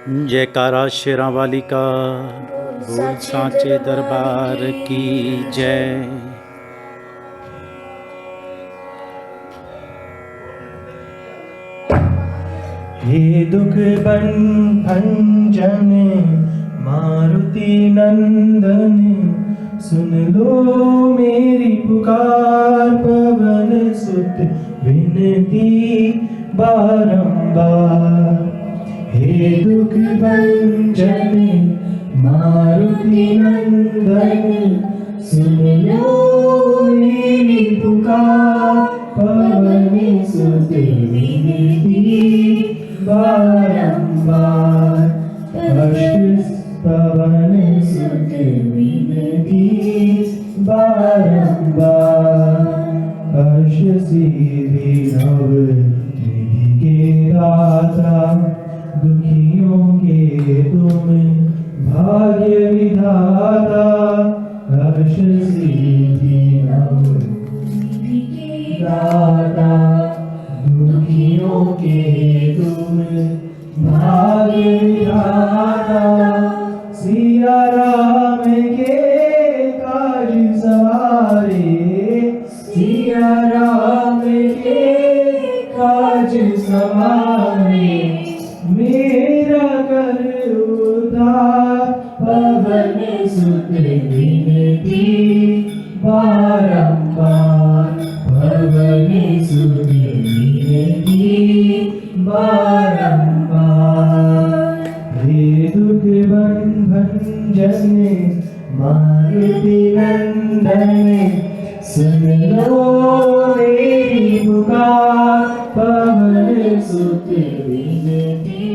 जयकारा शेरा वाली का, बोल सांचे दरबार की जय। हे दुख भंजन मारुति नंदन, सुन लो मेरी पुकार, पवन सुत विनती बारंबार। हे दुख भंजन मारुति नंदन, सुन लो मेरी पुकार, पवन सुत विनती बारंबार। पवन सुत विनती बारंबार। हर्ष सिद्धि नव निधि के दाता, दुखियों के तुम भाग्य विधाता। हर्ष सिद्धि नव निधि के दाता, दुखियों के तुम भाग्य विधाता। सिया राम के काज सवारे, सिया राम के काज सवारे। मेरा कर उद्धार, पवन सुत विनती बारंबार। पवन सुत विनती बारंबार। हे दुख भंजन मारुति नंदन, सुन लो मेरी पुकार, पवन सुत विनती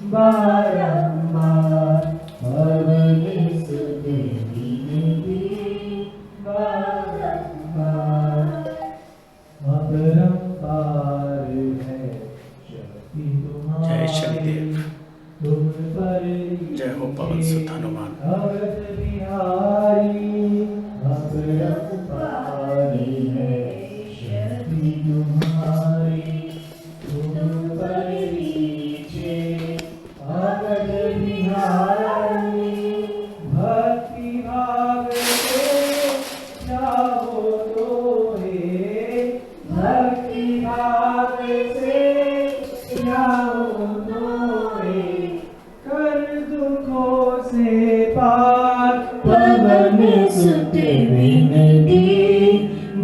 बारंबार। पवन सुत विनती बारंबार। अपरंपार है शक्ति तुम्हारी, जय शनिदेव। तुम पर जय हो पवन सुत हनुमान। अवध बिहारी। अपरंपार है शक्ति तुम्हारी, तुम पर नीचे अवध बिहारी। भक्ति भाव से जाओ तो हे, भक्ति भाव से जाओ तो हे। कर दुखों से पार, पवन सुत विनती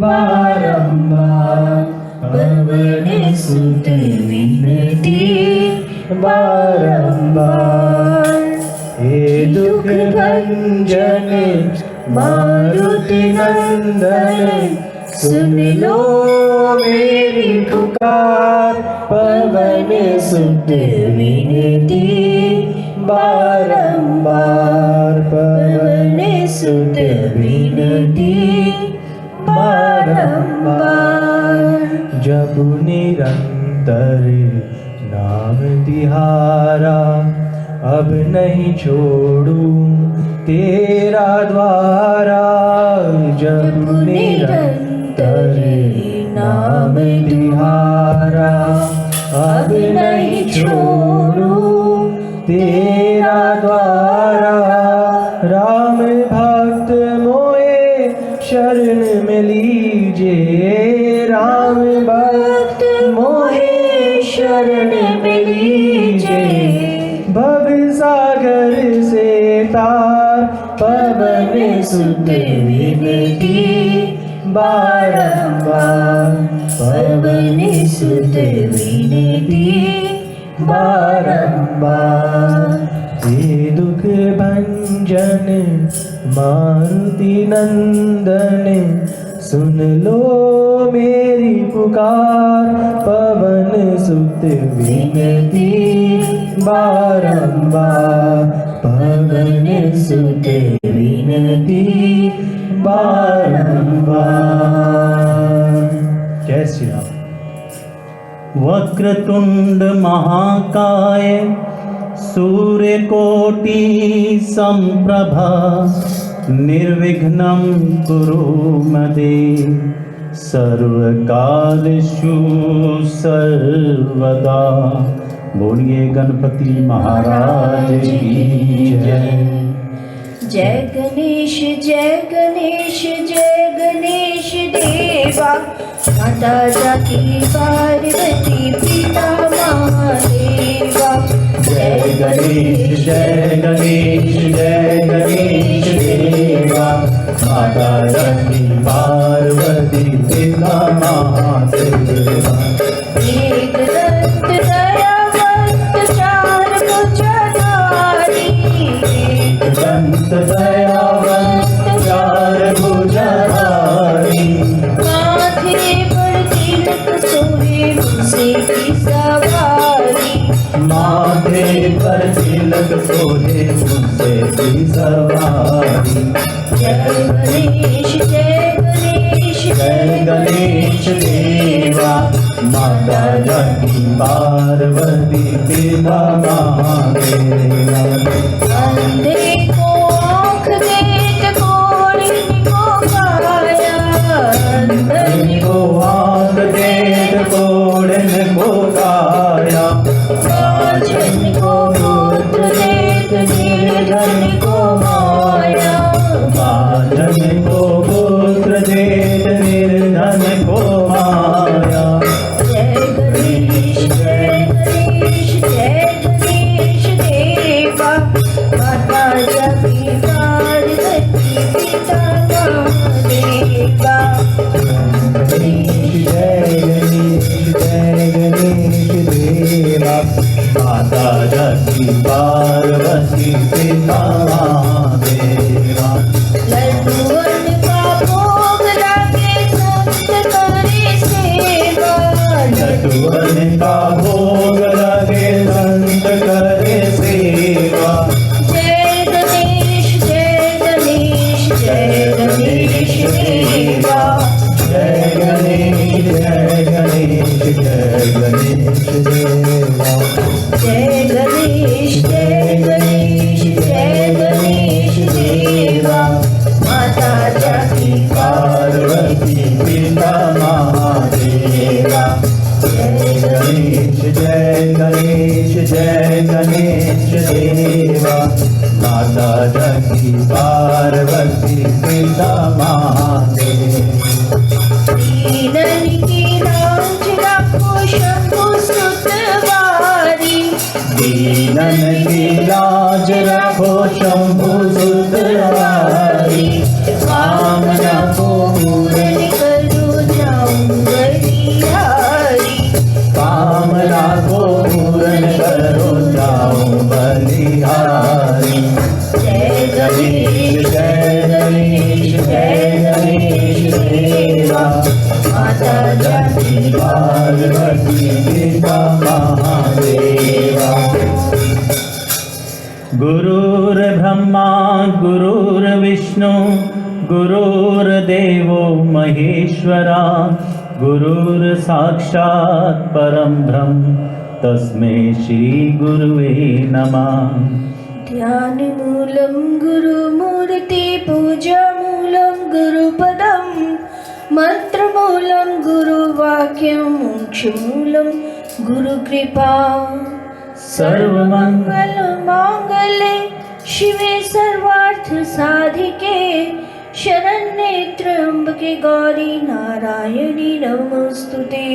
बारंबार। पवन सुत विनती बारंबार। हे दुख भंजन मारुति नंदन, सुन लो मेरी पुकार, पवन सुत विनती बारंबार। पवन सुत विनती बारंबार। जब निरंतर नाम तिहारा, अब नहीं छोड़ूं तेरा द्वारा। जब निरंतर नाम तिहारा, अब नहीं छोड़ूं तेरा द्वारा। राम भक्त मोए शरण में लीजिए, राम भक्त मोए शरण में लीजिए। भव सागर से तार, पवन सुत विनती बारंबार। पवन सुत विनती बारंबार। हे दुख भंजन मारुति नंदन, सुन लो मेरी पुकार, पवन सुत विनती बारंबार। पवन सुत विनती बारंबार। जय श्री राम। वक्रतुंड महाकाय, सूर्यकोटि संप्रभा, निर्विघ्नं कुरु मदेव। सर्वकालेषु सर्वदा बोलिए गणपति महाराज की जय। जय गणेश जय गणेश जय गणेश देवा, माता जाकी पार्वती पिता महादेवा। जय गणेश जय गणेश जय गणेश देवा, माता जाकी पार्वती पिता महादेवा। एक दंत दयावंत चार भुजधारी, दंत दयावंत चार भुजधारी, माथे पर तिलक सोहे मुझसे की सवारी। माथे पर तिलक सोहे मुझसे की सवारी। जय गणेश जय गणेश जय गणेश देवा, माता जाकी पार्वती पिता महादेवा। अंधे को आँख देत कोढ़ी को काया, अंधे को आँख देत कोढ़न को काया, बाझन को पुत्र देत निर्धन को माया। बाझन को पुत्र देत निर्धन को माया। जय गणेश जय गणेश जय गणेश देवा, माता जाकी पार्वती पिता महादेवा। जय गणेश जय गणेश देवा, माता जाकी पार्वती पिता महादेवा। लड्डूअन का भोग लागे संत करे सेवा, लड्डूअन का भोग लगे संत करे सेवा। जय गणेश जय गणेश जय गणेश देवा। जय गणेश जय गणेश जय गणेश देवा। जय गणेश जय गणेश जय गणेश देवा, माता जाकी पार्वती पिता महादेवा। जय गणेश जय गणेश जय गणेश देवा, माता जाकी पार्वती पिता महादेवा। दीनन की लाज रखो शंभु सुतवारी, दीनन की लाज रखो शंभु सुतवारी। कामना को पूर्ण करो जाऊं बलिहारी। कामना को पूर्ण करो जाऊं बलिहारी। जय गणेश जय गणेश जय गणेश देवा, माता जाकी पार्वती पिता महादेवा। गुरुर्ब्रह्मा गुरुर्विष्णु गुरुर्देवो महेश्वरा, गुरुर्साक्षात् परं ब्रह्म तस्मै श्री गुरुवे नमः। ध्यान मूलं गुरुमूर्ति, पूजा मूलं गुरुपदं, मंत्रमूलं गुरुवाक्यं, मोक्षमूलं गुरुकृपा। सर्वमंगल मांगल्ये शिवे सर्वार्थ साधिके, शरण्ये त्र्यंबके गौरी नारायणी नमोस्तुते।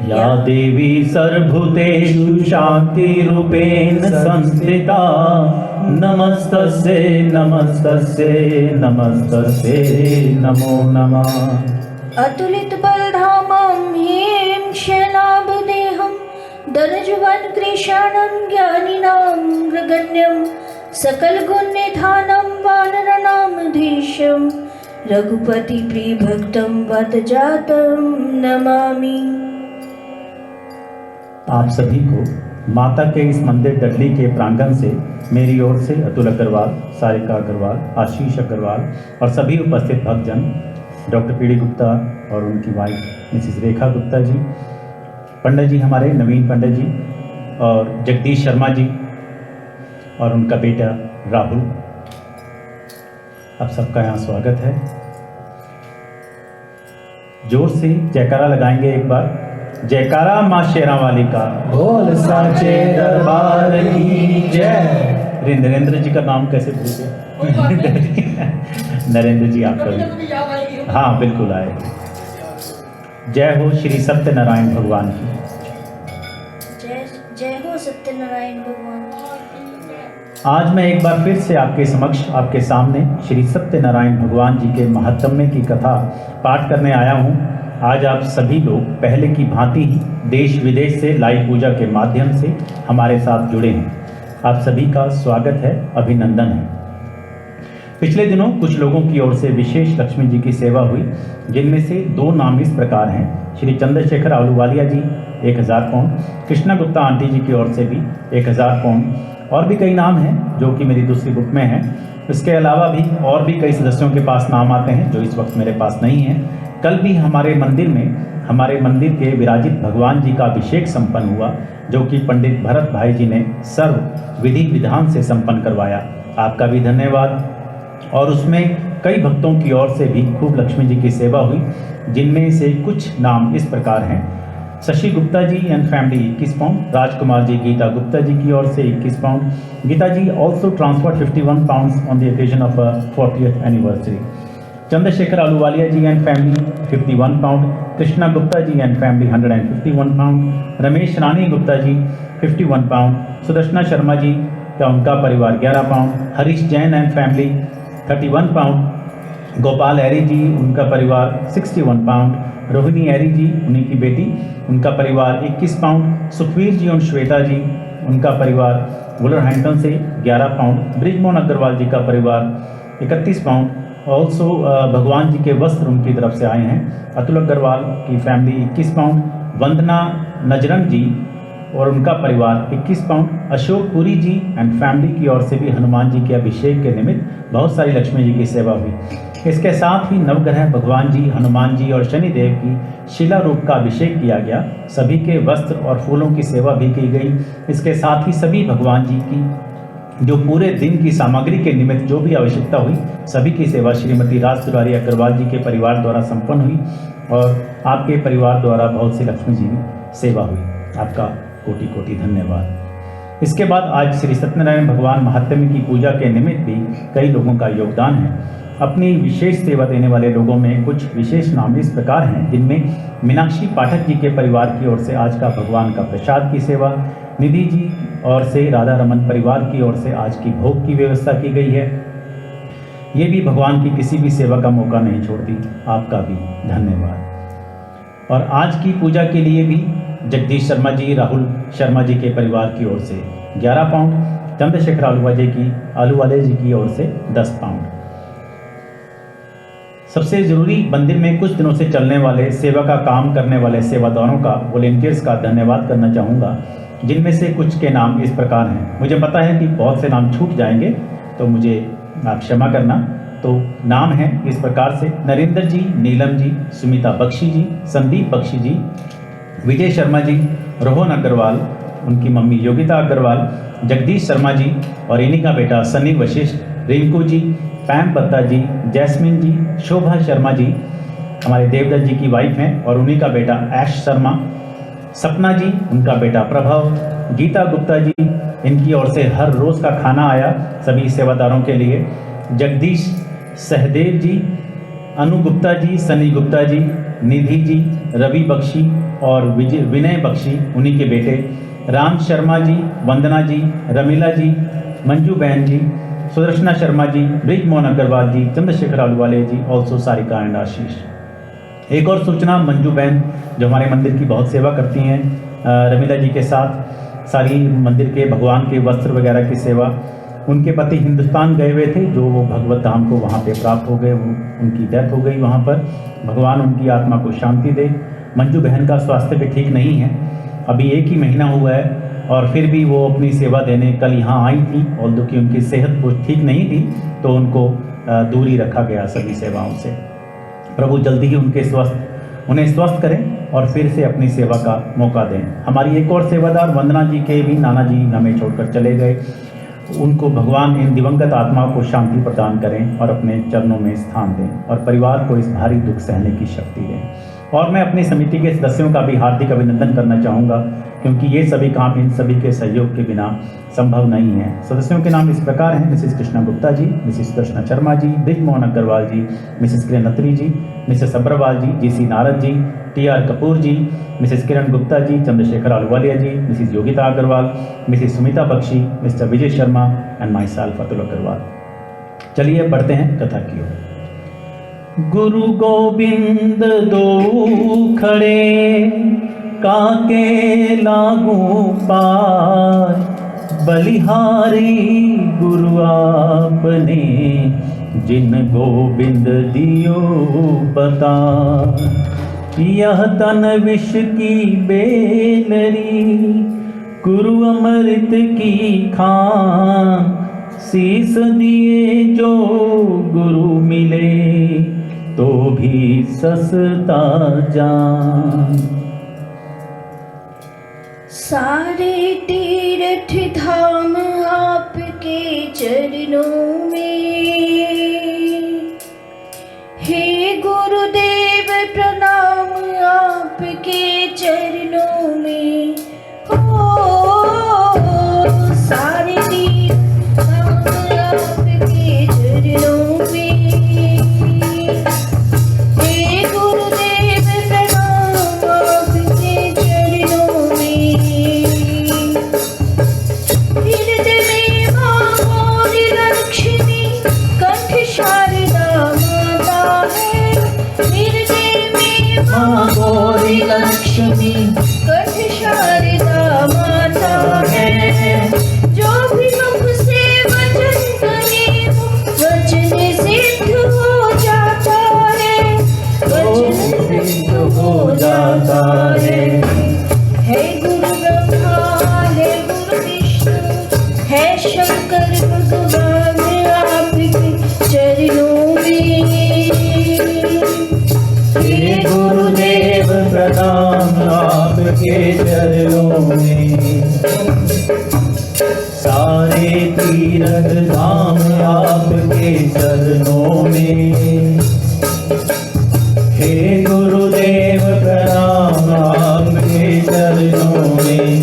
या देवी सर्वभूतेषु शक्तिरूपेण संस्थिता, नमस्तस्यै नमस्तस्यै नमस्तस्यै नमो नमः। अतुलित बलधामं हेम शैलाभदेहं, दनजुवन कृशानं ज्ञानिनां ग्रगण्यं, सकलगुणनिधानं वानरनामधीशं, रघुपति प्रियभक्तं वदजातं नमामि। आप सभी को माता के इस मंदिर डडली के प्रांगण से मेरी ओर से अतुल अग्रवाल, सारिका अग्रवाल, आशीष अग्रवाल और सभी उपस्थित भक्तजन, डॉक्टर पीडी गुप्ता और उनकी वाइफ मिसिस रेखा गुप्ता जी, पंडित जी हमारे नवीन पंडित जी और जगदीश शर्मा जी और उनका बेटा राहुल, आप सबका यहाँ स्वागत है। जोर से जयकारा लगाएंगे एक बार। जयकारा माँ शेरा वाली का। बोल साचे दरबार की जय। नरेंद्र जी का नाम कैसे भूल गए? नरेंद्र जी आपका भी, हाँ बिल्कुल आए। जय हो श्री सत्यनारायण भगवान की। जय जय हो सत्यनारायण भगवान की। आज मैं एक बार फिर से आपके समक्ष, आपके सामने श्री सत्यनारायण भगवान जी के महात्म्य की कथा पाठ करने आया हूँ। आज आप सभी लोग पहले की भांति ही देश विदेश से लाइव पूजा के माध्यम से हमारे साथ जुड़े हैं। आप सभी का स्वागत है, अभिनंदन है। पिछले दिनों कुछ लोगों की ओर से विशेष लक्ष्मी जी की सेवा हुई, जिनमें से 2 नाम इस प्रकार हैं। श्री चंद्रशेखर आलूवालिया जी 1000 पाउंड, कृष्णा गुप्ता आंटी जी की ओर से भी 1000 पाउंड, और भी कई नाम हैं जो कि मेरी दूसरी बुक में हैं। इसके अलावा भी और भी कई सदस्यों के पास नाम आते हैं जो इस वक्त मेरे पास नहीं हैं। कल भी हमारे मंदिर के विराजित भगवान जी का अभिषेक संपन्न हुआ, जो कि पंडित भरत भाई जी ने सर्व विधि विधान से संपन्न करवाया। आपका भी धन्यवाद। और उसमें कई भक्तों की ओर से भी खूब लक्ष्मी जी की सेवा हुई, जिनमें से कुछ नाम इस प्रकार हैं। Shashi Gupta ji and family 21 pound, Rajkumar ji Geeta Gupta ji की ओर से 21 pound, Geeta ji also transferred 51 pounds on the occasion of 40th anniversary. Chandrashekhar Ahluwalia ji and family 51 pound, Krishna Gupta ji and family 151 pound, Ramesh Rani Gupta ji 51 pound, Sudarshana Sharma ji का उनका परिवार 11 pound, Harish Jain and family 31 pound, Gopal Ari जी उनका परिवार 61 पाउंड, रोहिणी एरी जी उन्हीं की बेटी उनका परिवार 21 पाउंड, सुखवीर जी और श्वेता जी उनका परिवार वुलरहैम्पटन से 11 पाउंड, ब्रिजमोहन अग्रवाल जी का परिवार 31 पाउंड। ऑल्सो भगवान जी के वस्त्र उनकी तरफ से आए हैं। अतुल अग्रवाल की फैमिली 21 पाउंड, वंदना नजरंग जी और उनका परिवार 21 pound, Ashok Puri ji and family की ओर से भी हनुमान जी के अभिषेक के निमित्त बहुत सारी लक्ष्मी जी की सेवा हुई। इसके साथ ही नवग्रह भगवान जी, हनुमान जी और शनिदेव की शिला रूप का अभिषेक किया गया। सभी के वस्त्र और फूलों की सेवा भी की गई। इसके साथ ही सभी भगवान जी की जो पूरे दिन की सामग्री के निमित्त जो भी आवश्यकता हुई, सभी की सेवा श्रीमती राज तिवारी अग्रवाल जी के परिवार द्वारा संपन्न हुई और आपके परिवार द्वारा बहुत सी लक्ष्मी जी की सेवा हुई। आपका कोटि कोटि धन्यवाद। इसके बाद आज श्री सत्यनारायण भगवान महात्म्य की पूजा के निमित्त भी कई लोगों का योगदान है। अपनी विशेष सेवा देने वाले लोगों में कुछ विशेष नाम इस प्रकार हैं, जिनमें मीनाक्षी पाठक जी के परिवार की ओर से आज का भगवान का प्रसाद की सेवा, निधि जी और से राधा रमन परिवार की ओर से आज की भोग की व्यवस्था की गई है। ये भी भगवान की किसी भी सेवा का मौका नहीं छोड़ती। आपका भी धन्यवाद। और आज की पूजा के लिए भी जगदीश शर्मा जी, राहुल शर्मा जी के परिवार की ओर से 11 पाउंड, चंद्रशेखर आलूवाले जी की ओर से 10 पाउंड। सबसे जरूरी, मंदिर में कुछ दिनों से चलने वाले सेवा का काम करने वाले सेवादारों का, वॉलेंटियर्स का धन्यवाद करना चाहूँगा, जिनमें से कुछ के नाम इस प्रकार हैं। मुझे पता है कि बहुत से नाम छूट जाएंगे, तो मुझे आप क्षमा करना। तो नाम है इस प्रकार से: नरेंद्र जी, नीलम जी, सुमिता बख्शी जी, संदीप बख्शी जी, विजय शर्मा जी, रोहन अग्रवाल, उनकी मम्मी योगिता अग्रवाल, जगदीश शर्मा जी और इन्हीं का बेटा सनी वशिष्ठ, रिंकू जी, पैम बत्ता जी, जैस्मिन जी, शोभा शर्मा जी हमारे देवदत्त जी की वाइफ हैं और उन्हीं का बेटा ऐश शर्मा, सपना जी उनका बेटा प्रभव, गीता गुप्ता जी, इनकी ओर से हर रोज़ का खाना आया सभी सेवादारों के लिए, जगदीश सहदेव जी, अनु गुप्ता जी, सनी गुप्ता जी, निधि जी, रवि बख्शी और विनय बख्शी उन्हीं के बेटे, राम शर्मा जी, वंदना जी, रमीला जी, मंजू बहन जी, सुदर्शना शर्मा जी, ब्रिजमोहन अग्रवाल जी, चंद्रशेखर आलूवाले जी, ऑल्सो सारिका एंड आशीष। एक और सूचना, मंजू बहन जो हमारे मंदिर की बहुत सेवा करती हैं, रमीला जी के साथ सारी मंदिर के भगवान के वस्त्र वगैरह की सेवा, उनके पति हिंदुस्तान गए हुए थे, जो वो भगवत धाम को वहाँ पे प्राप्त हो गए, उनकी डेथ हो गई वहाँ पर। भगवान उनकी आत्मा को शांति दे। मंजू बहन का स्वास्थ्य भी ठीक नहीं है, अभी 1 ही महीना हुआ है और फिर भी वो अपनी सेवा देने कल यहाँ आई थी, ऑल्दो कि उनकी सेहत कुछ ठीक नहीं थी, तो उनको दूरी रखा गया सभी सेवाओं से। प्रभु जल्दी ही उन्हें स्वस्थ करें और फिर से अपनी सेवा का मौका दें। हमारी एक और सेवादार वंदना जी के भी नाना जी हमें छोड़कर चले गए, उनको भगवान इन दिवंगत आत्माओं को शांति प्रदान करें और अपने चरणों में स्थान दें और परिवार को इस भारी दुख सहने की शक्ति दें। और मैं अपनी समिति के सदस्यों का भी हार्दिक अभिनंदन करना चाहूँगा, क्योंकि ये सभी काम इन सभी के सहयोग के बिना संभव नहीं है। सदस्यों के नाम इस प्रकार हैं: Mrs Krishna Gupta ji, Mrs Sudarshana Sharma ji, Brijmohan Agarwal ji, Mrs Kiran Atri ji, Mrs Agarwal ji, GC Narad ji, TR Kapoor ji, Mrs Kiran Gupta ji, Chandrashekhar Ahluwalia ji, Mrs Yogita Agarwal, Mrs Sumita Bakshi, mister Vijay Sharma and myself Atul Agarwal. चलिए बढ़ते हैं कथा की ओर। गुरु गोविंद दो खड़े, काके लागू पार, बलिहारी गुरु आपने, जिन गोविंद दियो बता। यह तन विष की बेलरी, गुरु अमृत की खान, शीस दिए जो गुरु मिले, तो भी सस्ता जान। सारे तीर्थ धाम आपके चरणों में, हे गुरुदेव प्रणाम आपके चरणों में। सारे तीर्थ धाम आपके चरणों में, हे गुरुदेव प्रणाम आपके चरणों में। हृदय में मां गौरी लक्ष्मी, कंठ शारदा माता है। हृदय में मां गौरी लक्ष्मी, कंठ शारदा माता है। जो भी मुख से वचन करे, वचन सिद्ध हो जाता है, वचन सिद्ध हो जाता है। है गुरु ब्रह्मा, है गुरु विष्णु, है शंकर भगवान आपके चरणों में। हे गुरुदेव प्रणाम आपके चरणों में। सारे तीर्थ धाम आपके चरणों में। हे गुरुदेव प्रणाम आपके चरणों में।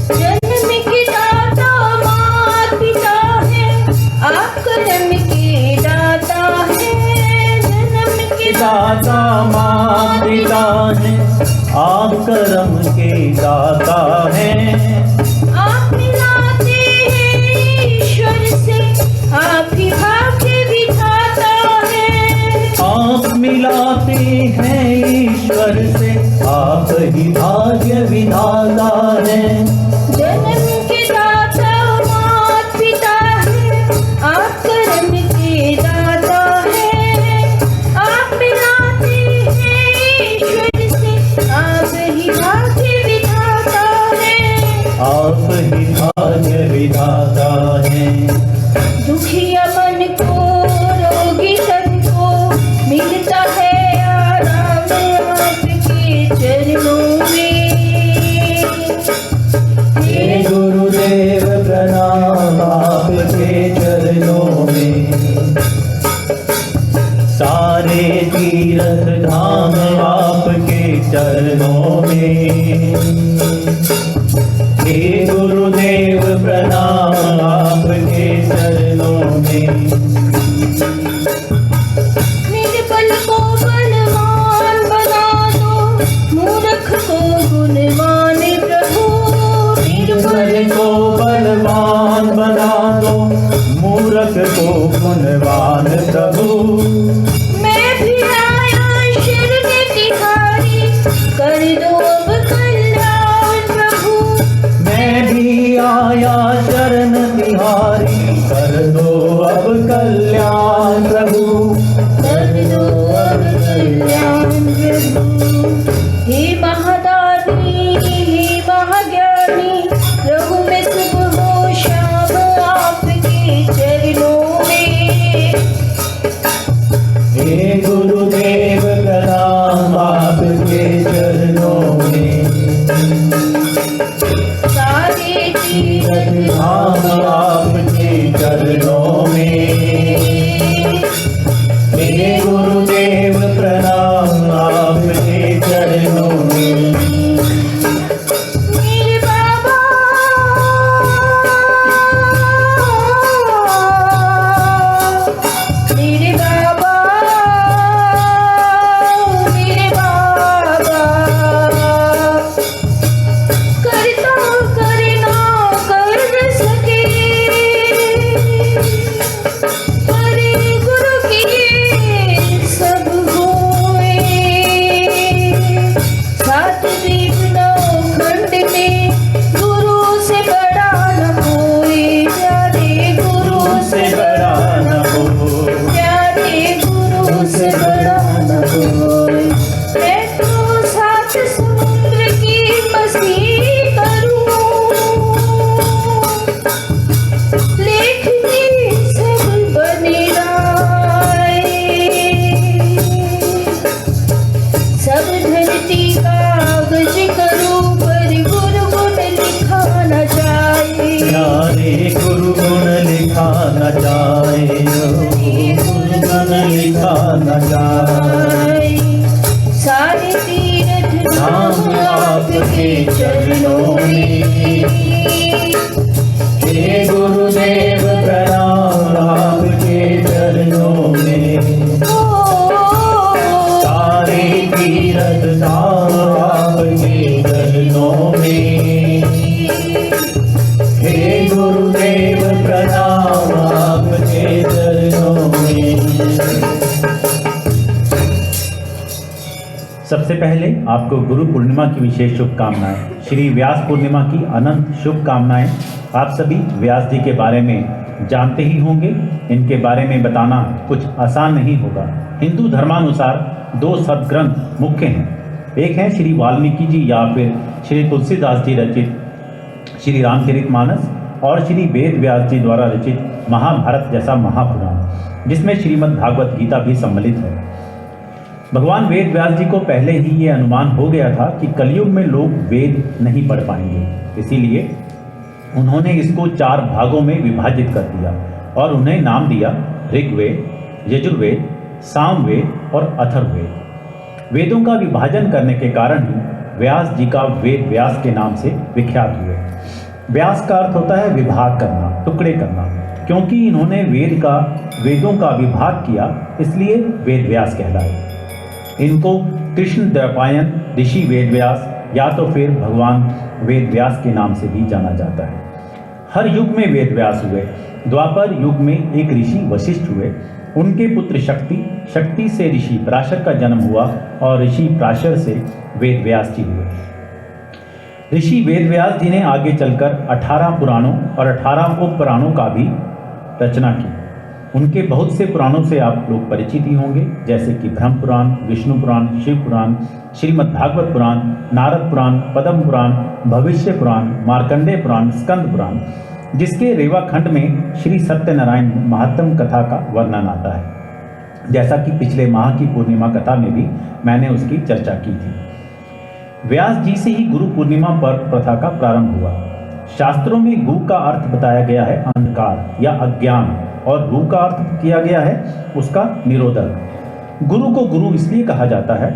जन्म के दाता माता पिता है, आप कर्म के दाता है। जन्म के दाता माँ पिता है, आप कर्म के दाता हैं। आप मिलाते हैं ईश्वर से, आप ही भाग्य विधाता है। आप मिलाते हैं ईश्वर से, आप ही भाग्य विधाता हैं। जन्म के दाता माता पिता है, आप कर्म के दाता है। आप मिलाते हैं ईश्वर से, आप ही भाग्य विधाता है। आप ही भाग्य विधाता हैं। दुखिया मन को, रोगी तन को, मिलता है आराम आपके चरणों में। हे गुरुदेव प्रणाम आपके चरणों में। सारे तीर्थ धाम आपके चरणों में। हे गुरुदेव प्रणाम आपके चरणों में। निर्बल को बलवान बना दो, मूर्ख को गुणवान प्रभु। निर्बल को बलवान बना दो, मूर्ख को गुणवान प्रभु। मैं भी आया शरण तिहारी, कर दो अब कल्याण प्रभु। मैं भी आया शरण तिहारी, कर दो अब कल्याण प्रभु। कर दो अब कल्याण प्रभु। हे महादानी, हे महाज्ञानी, प्रभु में सुबह हो शाम आपके चरणों में। हे गुरुदेव प्रणाम आपके चरणों में। सारे तीर्थ धाम आपके चरणों में। हे गुरुदेव प्रणाम चरणों में। हे गुरुदेव प्रणाम आपके चरणों में। सारे तीरथ धाम आपके चरणों में। हे गुरुदेव प्रणाम आपके चरणों में। सबसे पहले आपको गुरु पूर्णिमा की विशेष शुभकामनाएं। श्री व्यास पूर्णिमा की अनंत शुभकामनाएं। आप सभी व्यास जी के बारे में जानते ही होंगे। इनके बारे में बताना कुछ आसान नहीं होगा। हिंदू धर्मानुसार दो सदग्रंथ मुख्य हैं। एक है श्री वाल्मीकि जी या फिर श्री तुलसीदास जी रचित श्री रामचरितमानस और श्री वेद व्यास जी द्वारा रचित महाभारत जैसा महापुराण, जिसमें श्रीमद् भागवत गीता भी सम्मिलित है। भगवान वेद व्यास जी को पहले ही ये अनुमान हो गया था कि कलयुग में लोग वेद नहीं पढ़ पाएंगे, इसीलिए उन्होंने इसको 4 भागों में विभाजित कर दिया और उन्हें नाम दिया ऋग्वेद, यजुर्वेद, सामवेद और अथर्ववेद। वेदों का विभाजन करने के कारण ही व्यास जी का वेद व्यास के नाम से विख्यात हुए। व्यास का अर्थ होता है विभाग करना, टुकड़े करना। क्योंकि इन्होंने वेदों का विभाग किया, इसलिए वेद व्यास कहलाए। इनको कृष्ण द्वैपायन ऋषि वेद व्यास या तो फिर भगवान वेद व्यास के नाम से भी जाना जाता है। हर युग में वेद व्यास हुए। द्वापर युग में एक ऋषि वशिष्ठ हुए। उनके पुत्र शक्ति से ऋषि पराशर का जन्म हुआ और ऋषि पराशर से वेद व्यास जी हुए। ऋषि वेद व्यास जी ने आगे चलकर 18 पुराणों और 18 उप पुराणों का भी रचना की। उनके बहुत से पुराणों से आप लोग परिचित ही होंगे, जैसे कि ब्रह्म पुराण, विष्णु पुराण, शिव पुराण, श्रीमद् भागवत पुराण, नारद पुराण, पद्म पुराण, भविष्य पुराण, मार्कंडेय पुराण, स्कंद पुराण, जिसके रेवा खंड में श्री सत्यनारायण महात्म कथा का वर्णन आता है। जैसा कि पिछले माह की पूर्णिमा कथा में भी मैंने उसकी चर्चा की थी। व्यास जी से ही गुरु पूर्णिमा पर प्रथा का प्रारंभ हुआ। शास्त्रों में गु का अर्थ बताया गया है अंधकार या अज्ञान, और रू का अर्थ किया गया है उसका निरोधक। गुरु को गुरु इसलिए कहा जाता है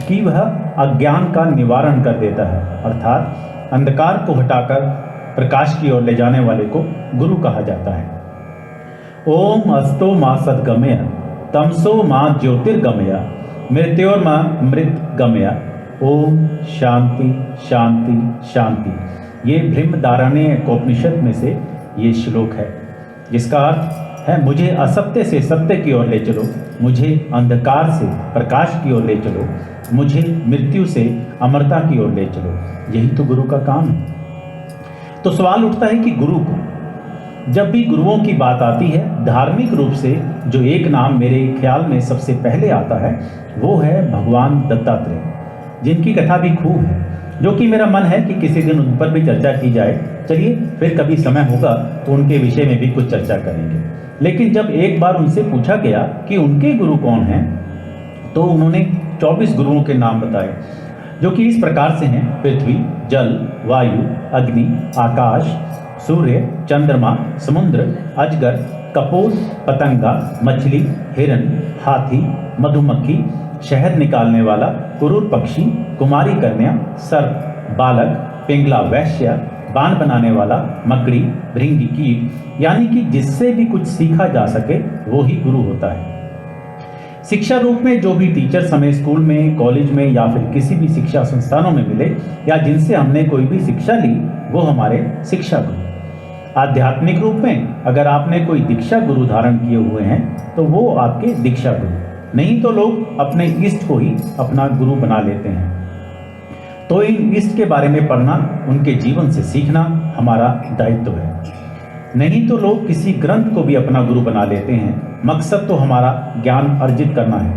कि वह अज्ञान का निवारण कर देता है, अर्थात अंधकार को हटाकर प्रकाश की ओर ले जाने वाले को गुरु कहा जाता है। ओम अस्तो मा सद्गमय तमसो मा ज्योतिर्गमय मृत्योर्मा मृतगमय। ओम शांति शांति शांति। ये बृहदारण्यकोपनिषद में से ये श्लोक है, जिसका अर्थ है मुझे असत्य से सत्य की ओर ले चलो, मुझे अंधकार से प्रकाश की ओर ले चलो, मुझे मृत्यु से अमरता की ओर ले चलो। यही तो गुरु का काम है। तो सवाल उठता है कि गुरु को, जब भी गुरुओं की बात आती है, धार्मिक रूप से जो एक नाम मेरे ख्याल में सबसे पहले आता है वो है भगवान दत्तात्रेय, जिनकी कथा भी खूब है, जो कि मेरा मन है कि किसी दिन उन पर भी चर्चा की जाए। चलिए फिर कभी समय होगा तो उनके विषय में भी कुछ चर्चा करेंगे। लेकिन जब एक बार उनसे पूछा गया कि उनके गुरु कौन हैं, तो उन्होंने 24 गुरुओं के नाम बताए, जो कि इस प्रकार से हैं: पृथ्वी, जल, वायु, अग्नि, आकाश, सूर्य, चंद्रमा, समुद्र, अजगर, कपोल, पतंगा, मछली, हिरण, हाथी, मधुमक्खी, शहद निकालने वाला, कुरूर पक्षी, कुमारी कन्या, सर्प, बालक, पिंगला वैश्य, बाण बनाने वाला, मकड़ी, भृंगी कीट, यानी कि जिससे भी कुछ सीखा जा सके वो ही गुरु होता है। शिक्षा रूप में जो भी टीचर्स हमें स्कूल में, कॉलेज में या फिर किसी भी शिक्षा संस्थानों में मिले या जिनसे हमने कोई भी शिक्षा ली, वो हमारे शिक्षा गुरु। आध्यात्मिक रूप में अगर आपने कोई दीक्षा गुरु धारण किए हुए हैं तो वो आपके दीक्षा गुरु, नहीं तो लोग अपने इष्ट को ही अपना गुरु बना लेते हैं। तो इन इष्ट के बारे में पढ़ना, उनके जीवन से सीखना हमारा दायित्व है। नहीं तो लोग किसी ग्रंथ को भी अपना गुरु बना लेते हैं। मकसद तो हमारा ज्ञान अर्जित करना है।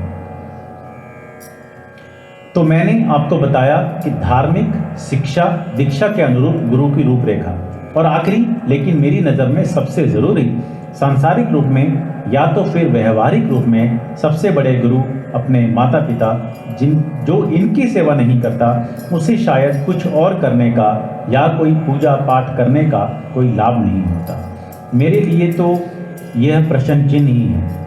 तो मैंने आपको बताया कि धार्मिक शिक्षा दीक्षा के अनुरूप गुरु की रूपरेखा, और आखिरी लेकिन मेरी नज़र में सबसे ज़रूरी, सांसारिक रूप में या तो फिर व्यवहारिक रूप में सबसे बड़े गुरु अपने माता पिता, जो इनकी सेवा नहीं करता उसे शायद कुछ और करने का या कोई पूजा पाठ करने का कोई लाभ नहीं होता। मेरे लिए तो यह प्रश्न चिन्ह ही है।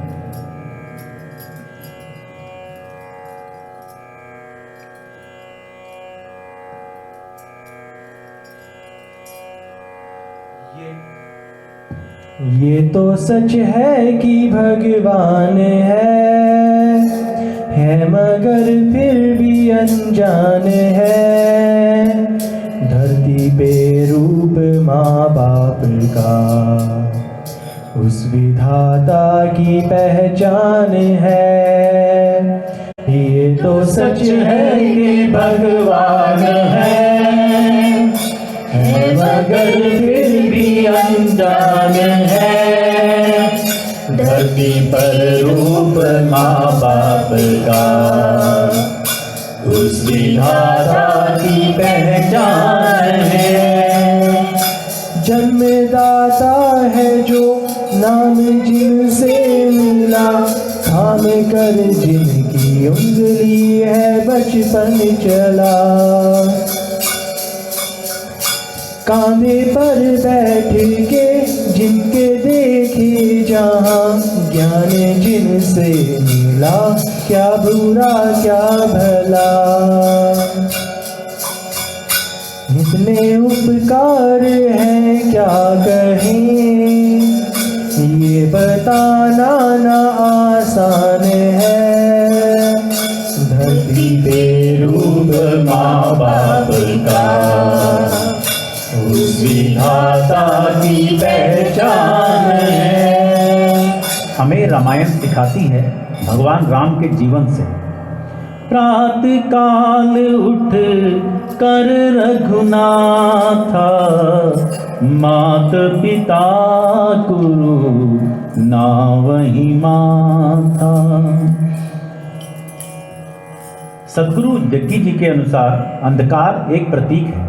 ये तो सच है कि भगवान है मगर फिर भी अनजान है। धरती पे रूप माँ बाप का उस विधाता की पहचान है। ये तो सच है कि भगवान है मगर फिर भी अनजान है। धरती पर रूप माँ बाप का उस विधाता की पहचान है। जन्मदाता है जो नाम जिनसे मिला, थाम कर जिनकी उंगली है बचपन चला। कांधे पर बैठ के जिनके देखे जहाँ, ज्ञान जिनसे मिला क्या बुरा क्या भला। इतने उपकार हैं क्या कहें, ये बताना ना आसान है। धरती पे रूप माँ बाप का उस विधाता की पहचान है। हमें रामायण सिखाती है भगवान राम के जीवन से। प्रातः काल उठ कर रघुनाथा, मात पिता गुरु नावहि माथा। सदगुरु जग्गी जी के अनुसार अंधकार एक प्रतीक है।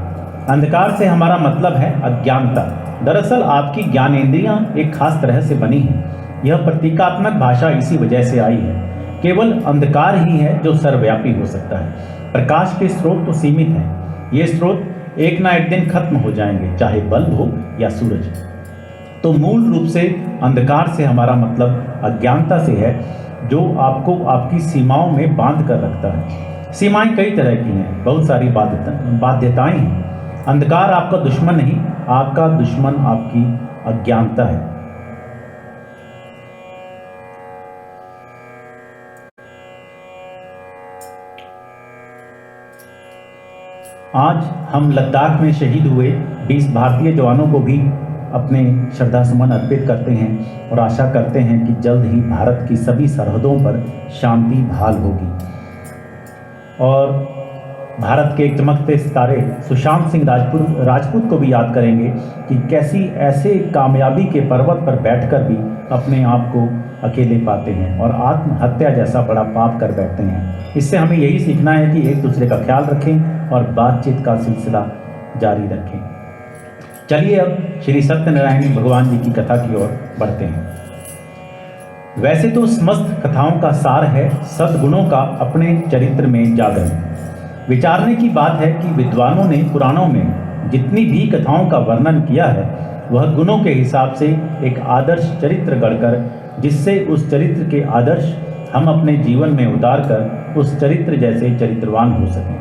अंधकार से हमारा मतलब है अज्ञानता। दरअसल आपकी ज्ञानेंद्रियां एक खास तरह से बनी हैं। यह प्रतीकात्मक भाषा इसी वजह से आई है। केवल अंधकार ही है जो सर्वव्यापी हो सकता है। प्रकाश के स्रोत तो सीमित हैं। ये स्रोत एक ना एक दिन खत्म हो जाएंगे, चाहे बल्ब हो या सूरज। तो मूल रूप से अंधकार से हमारा मतलब अज्ञानता से है, जो आपको आपकी सीमाओं में बांध कर रखता है। सीमाएं कई तरह की हैं, बहुत सारी बाध्यताएं हैं। अंधकार आपका दुश्मन नहीं, आपका दुश्मन आपकी अज्ञानता है। आज हम लद्दाख में शहीद हुए 20 भारतीय जवानों को भी अपने श्रद्धा सुमन अर्पित करते हैं और आशा करते हैं कि जल्द ही भारत की सभी सरहदों पर शांति बहाल होगी। और भारत के एक चमकते सितारे सुशांत सिंह राजपूत को भी याद करेंगे कि कैसी ऐसे कामयाबी के पर्वत पर बैठकर भी अपने आप को अकेले पाते हैं और आत्महत्या जैसा बड़ा पाप कर बैठते हैं। इससे हमें यही सीखना है कि एक दूसरे का ख्याल रखें और बातचीत का सिलसिला जारी रखें। चलिए अब श्री सत्यनारायण भगवान जी की कथा की ओर बढ़ते हैं। वैसे तो समस्त कथाओं का सार है सद्गुणों का अपने चरित्र में जागरण। विचारने की बात है कि विद्वानों ने पुराणों में जितनी भी कथाओं का वर्णन किया है वह गुणों के हिसाब से एक आदर्श चरित्र गढ़कर, जिससे उस चरित्र के आदर्श हम अपने जीवन में उतार कर उस चरित्र जैसे चरित्रवान हो सकें।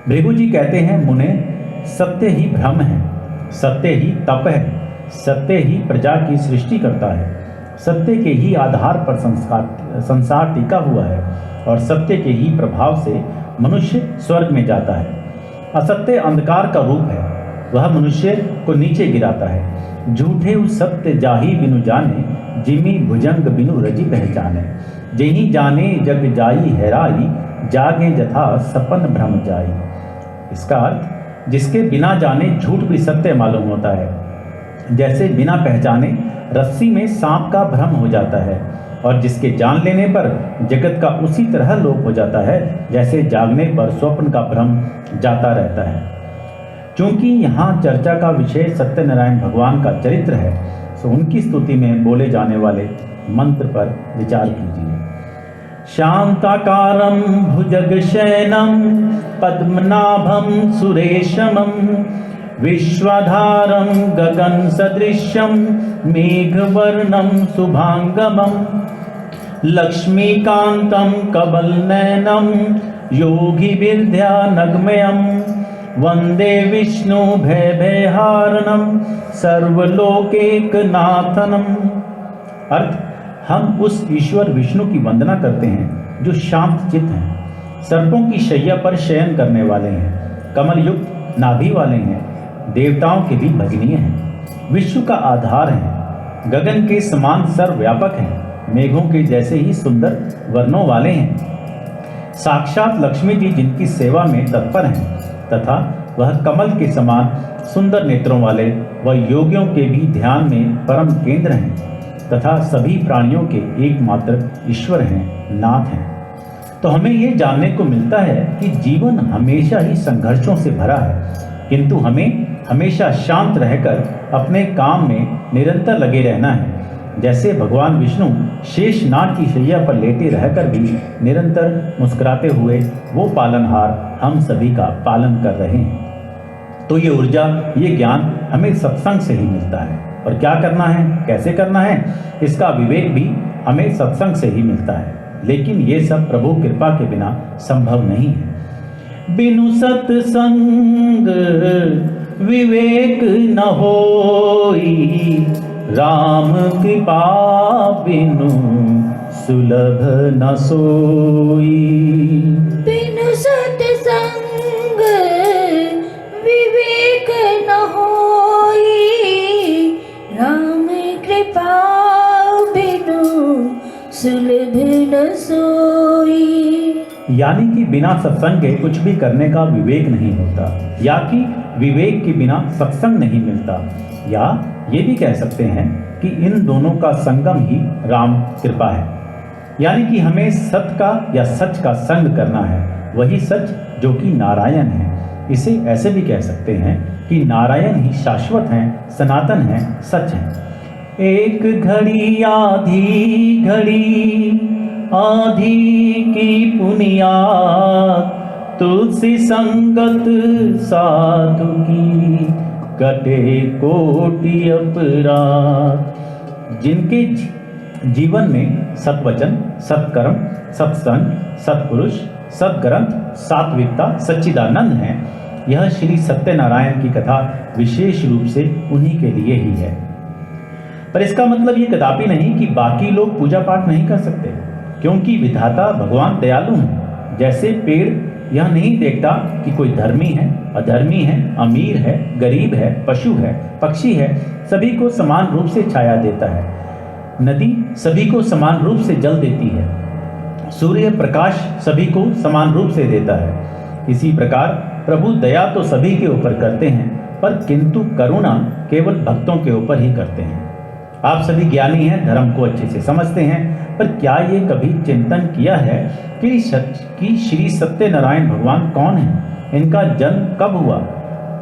भृगु जी कहते हैं, मुने सत्य ही ब्रह्म है, सत्य ही तप है, सत्य ही प्रजा की सृष्टि करता है, सत्य के ही आधार पर संसार टिका हुआ है और सत्य के ही प्रभाव से मनुष्य स्वर्ग में जाता है। असत्य अंधकार का रूप है, वह मनुष्य को नीचे गिराता है। झूठे उस सत्य जाही बिनु जाने, जिमी भुजंग बिनु रजी पहचाने। जेही जाने जग जाई हैराई, जागे जथा सपन भ्रम जाई। इसका अर्थ, जिसके बिना जाने झूठ भी सत्य मालूम होता है, जैसे बिना पहचाने रस्सी में सांप का भ्रम हो जाता है, और जिसके जान लेने पर जगत का उसी तरह लोप हो जाता है जैसे जागने पर स्वप्न का भ्रम जाता रहता है। चूंकि यहाँ चर्चा का विषय सत्यनारायण भगवान का चरित्र है, तो उनकी स्तुति में बोले जाने वाले मंत्र पर विचार कीजिए। शांताकारं भुजगशयनं पद्मनाभं सुरेशमं, विश्वाधारं गगन सदृश्यं मेघवर्णं शुभांगमं, लक्ष्मीकान्तं कमलनयनं योगिविद्यानगमयं, वंदे विष्णु भय भयहारणम सर्वलोकैकनाथनम। अर्थ, हम उस ईश्वर विष्णु की वंदना करते हैं जो शांत चित्त हैं, सर्पों की शैया पर शयन करने वाले हैं, कमल युक्त नाभि वाले हैं, देवताओं के भी भजनीय हैं, विश्व का आधार हैं, गगन के समान सर्वव्यापक हैं, मेघों के जैसे ही सुंदर वर्णों वाले हैं, साक्षात लक्ष्मी जी जिनकी सेवा में तत्पर हैं, तथा वह कमल के समान सुंदर नेत्रों वाले व योगियों के भी ध्यान में परम केंद्र हैं, तथा सभी प्राणियों के एकमात्र ईश्वर हैं, नाथ हैं। तो हमें ये जानने को मिलता है कि जीवन हमेशा ही संघर्षों से भरा है, किंतु हमें हमेशा शांत रहकर अपने काम में निरंतर लगे रहना है। जैसे भगवान विष्णु शेषनाग की शैया पर लेटे रहकर भी निरंतर मुस्कुराते हुए वो पालनहार हम सभी का पालन कर रहे हैं। तो ये ऊर्जा, ये ज्ञान हमें सत्संग से ही मिलता है। और क्या करना है, कैसे करना है, इसका विवेक भी हमें सत्संग से ही मिलता है। लेकिन ये सब प्रभु कृपा के बिना संभव नहीं है। बिनु सत्संग विवेक न होई, राम कृपा बिनु सुलभ न सोई। बिनु सत्संग विवेक न होई, राम कृपा बिनु सुलभ न सोई। यानी कि बिना सत्संग के कुछ भी करने का विवेक नहीं होता, या कि विवेक के बिना सत्संग नहीं मिलता, या ये भी कह सकते हैं कि इन दोनों का संगम ही राम कृपा है। यानी कि हमें सत्य का या सच का संग करना है, वही सच जो कि नारायण है। इसे ऐसे भी कह सकते हैं कि नारायण ही शाश्वत हैं, सनातन हैं, सच हैं। एक घड़ी आधी घड़ी आधी की पुनियात, तुलसी संगत साधु की कटे कोटि अपराध। जिनके जीवन में सत्वचन, सत्कर्म, सत्संग, सत्पुरुष, सद्ग्रंथ, सात्विकता, सच्चिदानंद है, यह श्री सत्यनारायण की कथा विशेष रूप से उन्हीं के लिए ही है। पर इसका मतलब ये कदापि नहीं कि बाकी लोग पूजा पाठ नहीं कर सकते, क्योंकि विधाता भगवान दयालु हैं। जैसे पेड़ यह नहीं देखता कि कोई धर्मी है, अधर्मी है, अमीर है, गरीब है, पशु है, पक्षी है, सभी को समान रूप से छाया देता है। नदी सभी को समान रूप से जल देती है, सूर्य प्रकाश सभी को समान रूप से देता है। इसी प्रकार प्रभु दया तो सभी के ऊपर करते हैं, पर किंतु करुणा केवल भक्तों के ऊपर ही करते हैं। आप सभी ज्ञानी हैं, धर्म को अच्छे से समझते हैं, पर क्या ये कभी चिंतन किया है कि श्री सत्यनारायण भगवान कौन है, इनका जन्म कब हुआ?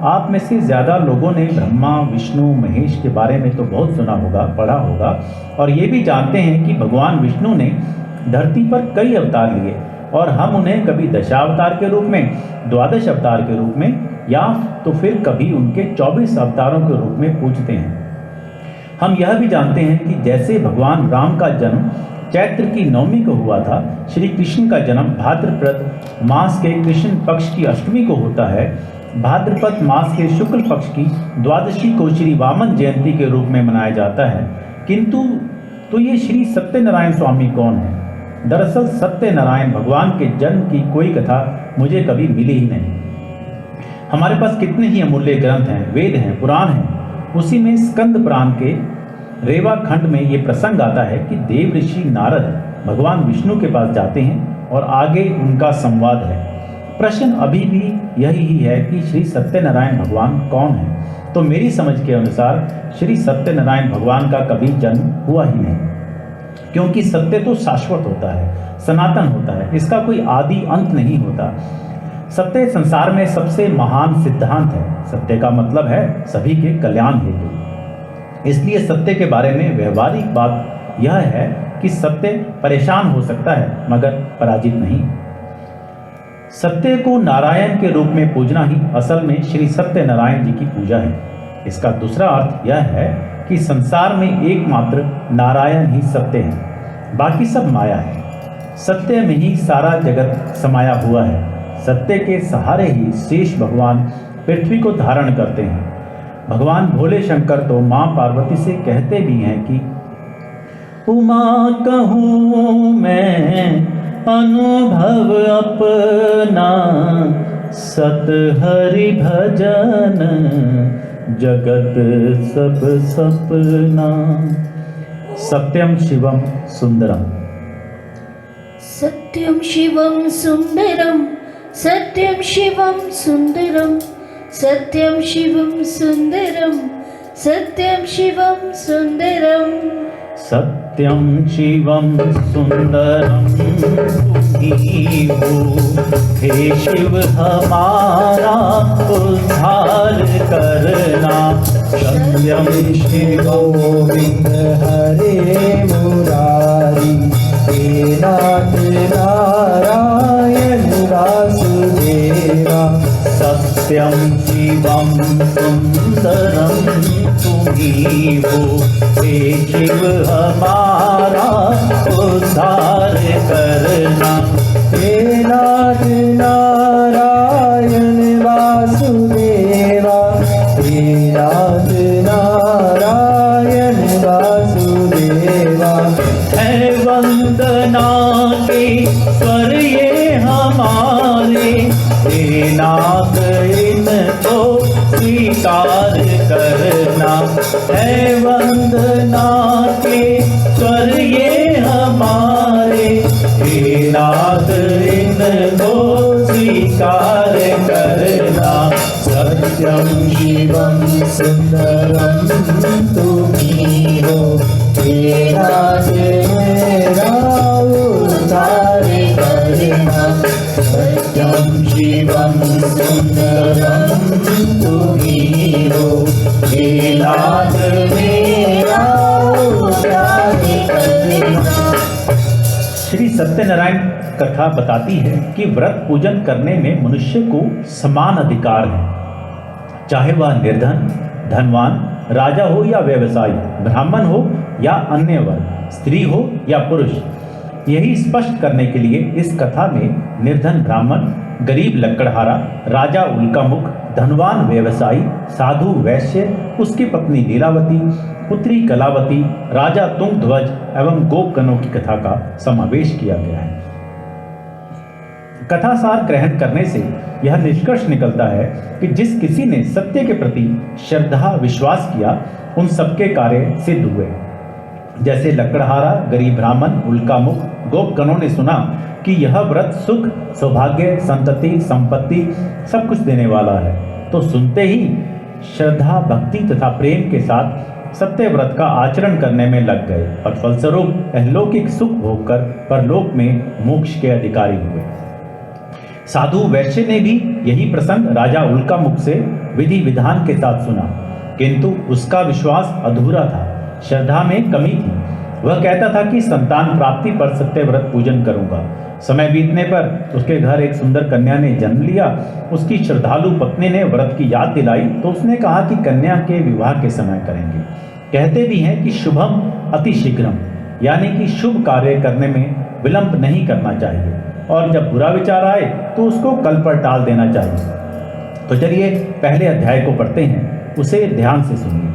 आप में से ज़्यादा लोगों ने ब्रह्मा, विष्णु, महेश के बारे में तो बहुत सुना होगा, पढ़ा होगा, और ये भी जानते हैं कि भगवान विष्णु ने धरती पर कई अवतार लिए, और हम उन्हें कभी दशावतार के रूप में, द्वादश अवतार के रूप में, या तो फिर कभी उनके 24 अवतारों के रूप में पूजते हैं। हम यह भी जानते हैं कि जैसे भगवान राम का जन्म चैत्र की नवमी को हुआ था, श्री कृष्ण का जन्म भाद्रपद मास के कृष्ण पक्ष की अष्टमी को होता है, भाद्रपद मास के शुक्ल पक्ष की द्वादशी को श्री वामन जयंती के रूप में मनाया जाता है। किंतु तो ये श्री सत्यनारायण स्वामी कौन है? दरअसल सत्यनारायण भगवान के जन्म की कोई कथा मुझे कभी मिली ही नहीं। हमारे पास कितने ही अमूल्य ग्रंथ हैं, वेद हैं, पुराण हैं। उसी में स्कंद पुराण के रेवा खंड में ये प्रसंग आता है कि देव ऋषि नारद भगवान विष्णु के पास जाते हैं और आगे उनका संवाद है। प्रश्न अभी भी यही ही है कि श्री सत्यनारायण भगवान कौन है? तो मेरी समझ के अनुसार श्री सत्यनारायण भगवान का कभी जन्म हुआ ही नहीं, क्योंकि सत्य तो शाश्वत होता है, सनातन होता है, इसका कोई आदि अंत नहीं होता। सत्य संसार में सबसे महान सिद्धांत है। सत्य का मतलब है सभी के कल्याण हेतु। इसलिए सत्य के बारे में व्यवहारिक बात यह है कि सत्य परेशान हो सकता है, मगर पराजित नहीं। सत्य को नारायण के रूप में पूजना ही असल में श्री सत्यनारायण जी की पूजा है। इसका दूसरा अर्थ यह है कि संसार में एकमात्र नारायण ही सत्य है, बाकी सब माया है। सत्य में ही सारा जगत समाया हुआ है। सत्य के सहारे ही शेष भगवान पृथ्वी को धारण करते हैं। भगवान भोले शंकर तो माँ पार्वती से कहते भी हैं कि उमा कहूँ मैं अनुभव अपना, सत हरि भजन जगत सब सपना। सत्यम शिवम सुंदरम। सत्यम शिवम सुंदरम, सत्यम शिवम सुंदरम, सत्यम शिवम सुंदरम, सत्यम शिवम सुंदरम। सत्यम शिवम सुंदरम तुम्ही हो, हे शिव हमारा उद्धार करना। सत्यम शिव गोविंद हरे मुरारी, हे नाथ नारायण वासुदेवा। सत्यम शिवम सुंदरम तुम्ही हो, हे शिव हमारा उद्धार करना। हे नाथ नारायण वासुदेवा, हे नाथ नारायण वासुदेवा। है वंदना के स्वर ये हमारे, हे नाथ इनको स्वीकार करना। है वंदना के स्वर ये हमारे, हे नाथ इनको स्वीकार करना। सत्यम शिवम सुंदरम तुम्ही हो, हे नाथ मेरा उद्धार करना। सत्यम शिवम सुंदरम तुम्ही हो, हे नाथ मेरा उद्धार करना। श्री सत्यनारायण कथा बताती है कि व्रत पूजन करने में मनुष्य को समान अधिकार है, चाहे वह निर्धन, धनवान, राजा हो या व्यवसायी, ब्राह्मण हो या अन्य वर्ग, स्त्री हो या पुरुष। यही स्पष्ट करने के लिए इस कथा में निर्धन ब्राह्मण, गरीब लकड़हारा, राजा उल्कामुख, धनवान व्यवसायी, साधु वैश्य, उसकी पत्नी लीलावती, पुत्री कलावती, राजा तुंगध्वज एवं गोपगणों की कथा का समावेश किया गया है। कथासार ग्रहण करने से यह निष्कर्ष निकलता है कि जिस किसी ने सत्य के प्रति श्रद्धा विश्वास किया, उन सबके कार्य सिद्ध हुए। जैसे लकड़हारा, गरीब ब्राह्मण, उल्कामुख, गोपगणों ने सुना कि यह व्रत सुख, सौभाग्य, संतति, संपत्ति सब कुछ देने वाला है, तो सुनते ही श्रद्धा, भक्ति तथा प्रेम के साथ सत्य व्रत का आचरण करने में लग गए और फलस्वरूप अलौकिक सुख भोगकर परलोक में मोक्ष के अधिकारी हुए। साधु वैश्य ने भी यही प्रसंग राजा उल्कामुख से विधि विधान के साथ सुना, किंतु उसका विश्वास अधूरा था, श्रद्धा में कमी थी। वह कहता था कि संतान प्राप्ति पर सत्य व्रत पूजन करूंगा। समय बीतने पर उसके घर एक सुंदर कन्या ने जन्म लिया। उसकी श्रद्धालु पत्नी ने व्रत की याद दिलाई तो उसने कहा कि कन्या के विवाह के समय करेंगे। कहते भी हैं कि शुभम अति शीघ्रम, यानी कि शुभ कार्य करने में विलंब नहीं करना चाहिए, और जब बुरा विचार आए तो उसको कल पर टाल देना चाहिए। तो चलिए पहले अध्याय को पढ़ते हैं, उसे ध्यान से सुनिए।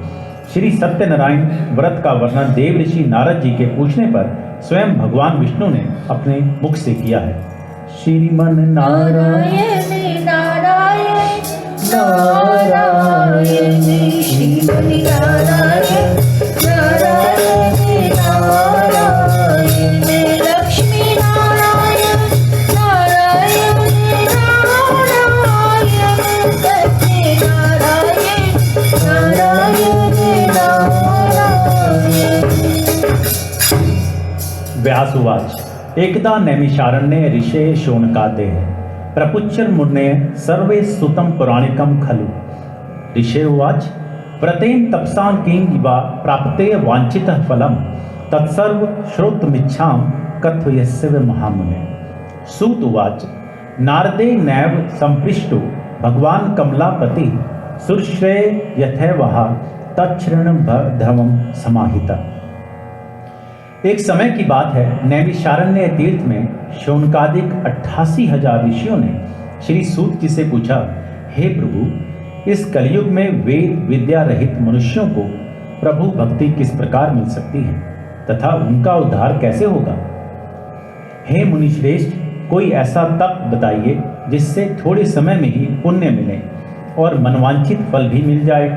श्री सत्यनारायण व्रत का वर्णन देव ऋषि नारद जी के पूछने पर स्वयं भगवान विष्णु ने अपने मुख से किया है। श्रीमन नारायण नारायण नारायण श्रीमन नारायण नारायण नारायण लक्ष्मी नारायण नारायण नारायण सत्य नारायण नारायण नारायण। व्यास उवाच। एकदा नैमिषारण्ये ऋषे शोणकादेः प्रपुच्चर मुने सर्वे सुतं पुराणिकं खलु। ऋषे उवाच। व्रतेन तपसां किं वा प्राप्ते वाञ्छितः फलं तत्सर्व श्रोतुमिच्छां कथयस्व महामुने। सूत उवाच। नारदे नैव संपृष्टो भगवान् कमलापति सुरश्रेय यथैवः तच्छृणुभद्रवं समाहितः। एक समय की बात है, नैमिषारण्य तीर्थ में शौनकादिक 88,000 ऋषियों ने श्री सूत जी से पूछा, हे प्रभु, इस कलयुग में वेद विद्या रहित मनुष्यों को प्रभु भक्ति किस प्रकार मिल सकती है तथा उनका उद्धार कैसे होगा? हे मुनिश्रेष्ठ, कोई ऐसा तप बताइए जिससे थोड़े समय में ही पुण्य मिले और मनवांछित फल भी मिल जाए।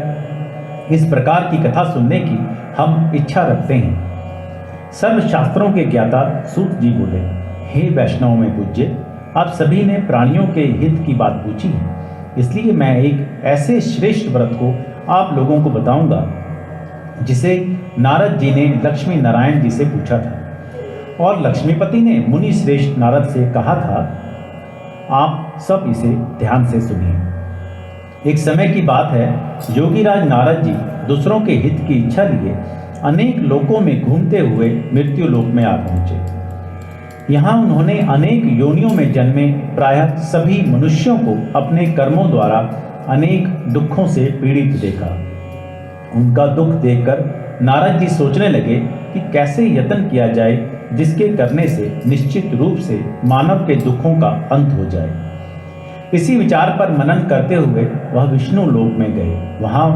इस प्रकार की कथा सुनने की हम इच्छा रखते हैं। सर्व शास्त्रों के ज्ञाता सूत जी बोले, हे वैष्णव में पूज्य, आप सभी ने प्राणियों के हित की बात पूछी है, इसलिए मैं एक ऐसे श्रेष्ठ व्रत को आप लोगों को बताऊंगा जिसे नारद जी ने लक्ष्मी नारायण जी से पूछा था और लक्ष्मीपति ने मुनि श्रेष्ठ नारद से कहा था। आप सब इसे ध्यान से सुनिए। एक समय की बात है, योगीराज नारद जी दूसरों के हित की इच्छा लिए अनेक लोकों में घूमते हुए मृत्यु लोक में आ पहुंचे। यहाँ उन्होंने अनेक योनियों में जन्मे प्रायः सभी मनुष्यों को अपने कर्मों द्वारा अनेक दुखों से पीड़ित देखा। उनका दुख देखकर नारद जी सोचने लगे कि कैसे यत्न किया जाए जिसके करने से निश्चित रूप से मानव के दुखों का अंत हो जाए। इसी विचार पर मनन करते हुए वह विष्णु लोक में गए। वहाँ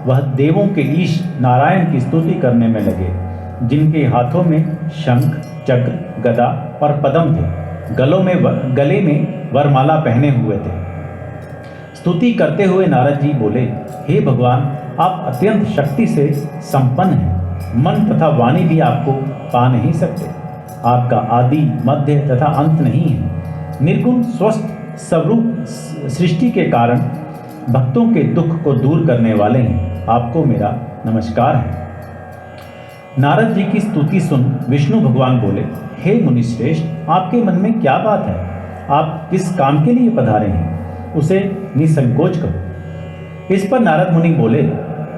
वह देवों के ईश नारायण की स्तुति करने में लगे, जिनके हाथों में शंख, चक्र, गदा और पद्म थे। गले में वरमाला पहने हुए थे। स्तुति करते हुए नारद जी बोले, हे भगवान, आप अत्यंत शक्ति से संपन्न हैं। मन तथा वाणी भी आपको पा नहीं सकते। आपका आदि, मध्य तथा अंत नहीं है। निर्गुण स्वस्थ स्वरूप सृष्टि के कारण भक्तों के दुख को दूर करने वाले हैं। आपको मेरा नमस्कार है। नारद जी की स्तुति सुन विष्णु भगवान बोले, हे मुनिश्रेष्ठ, आपके मन में क्या बात है? आप किस काम के लिए पधारे हैं, उसे निसंकोच करो। इस पर नारद मुनि बोले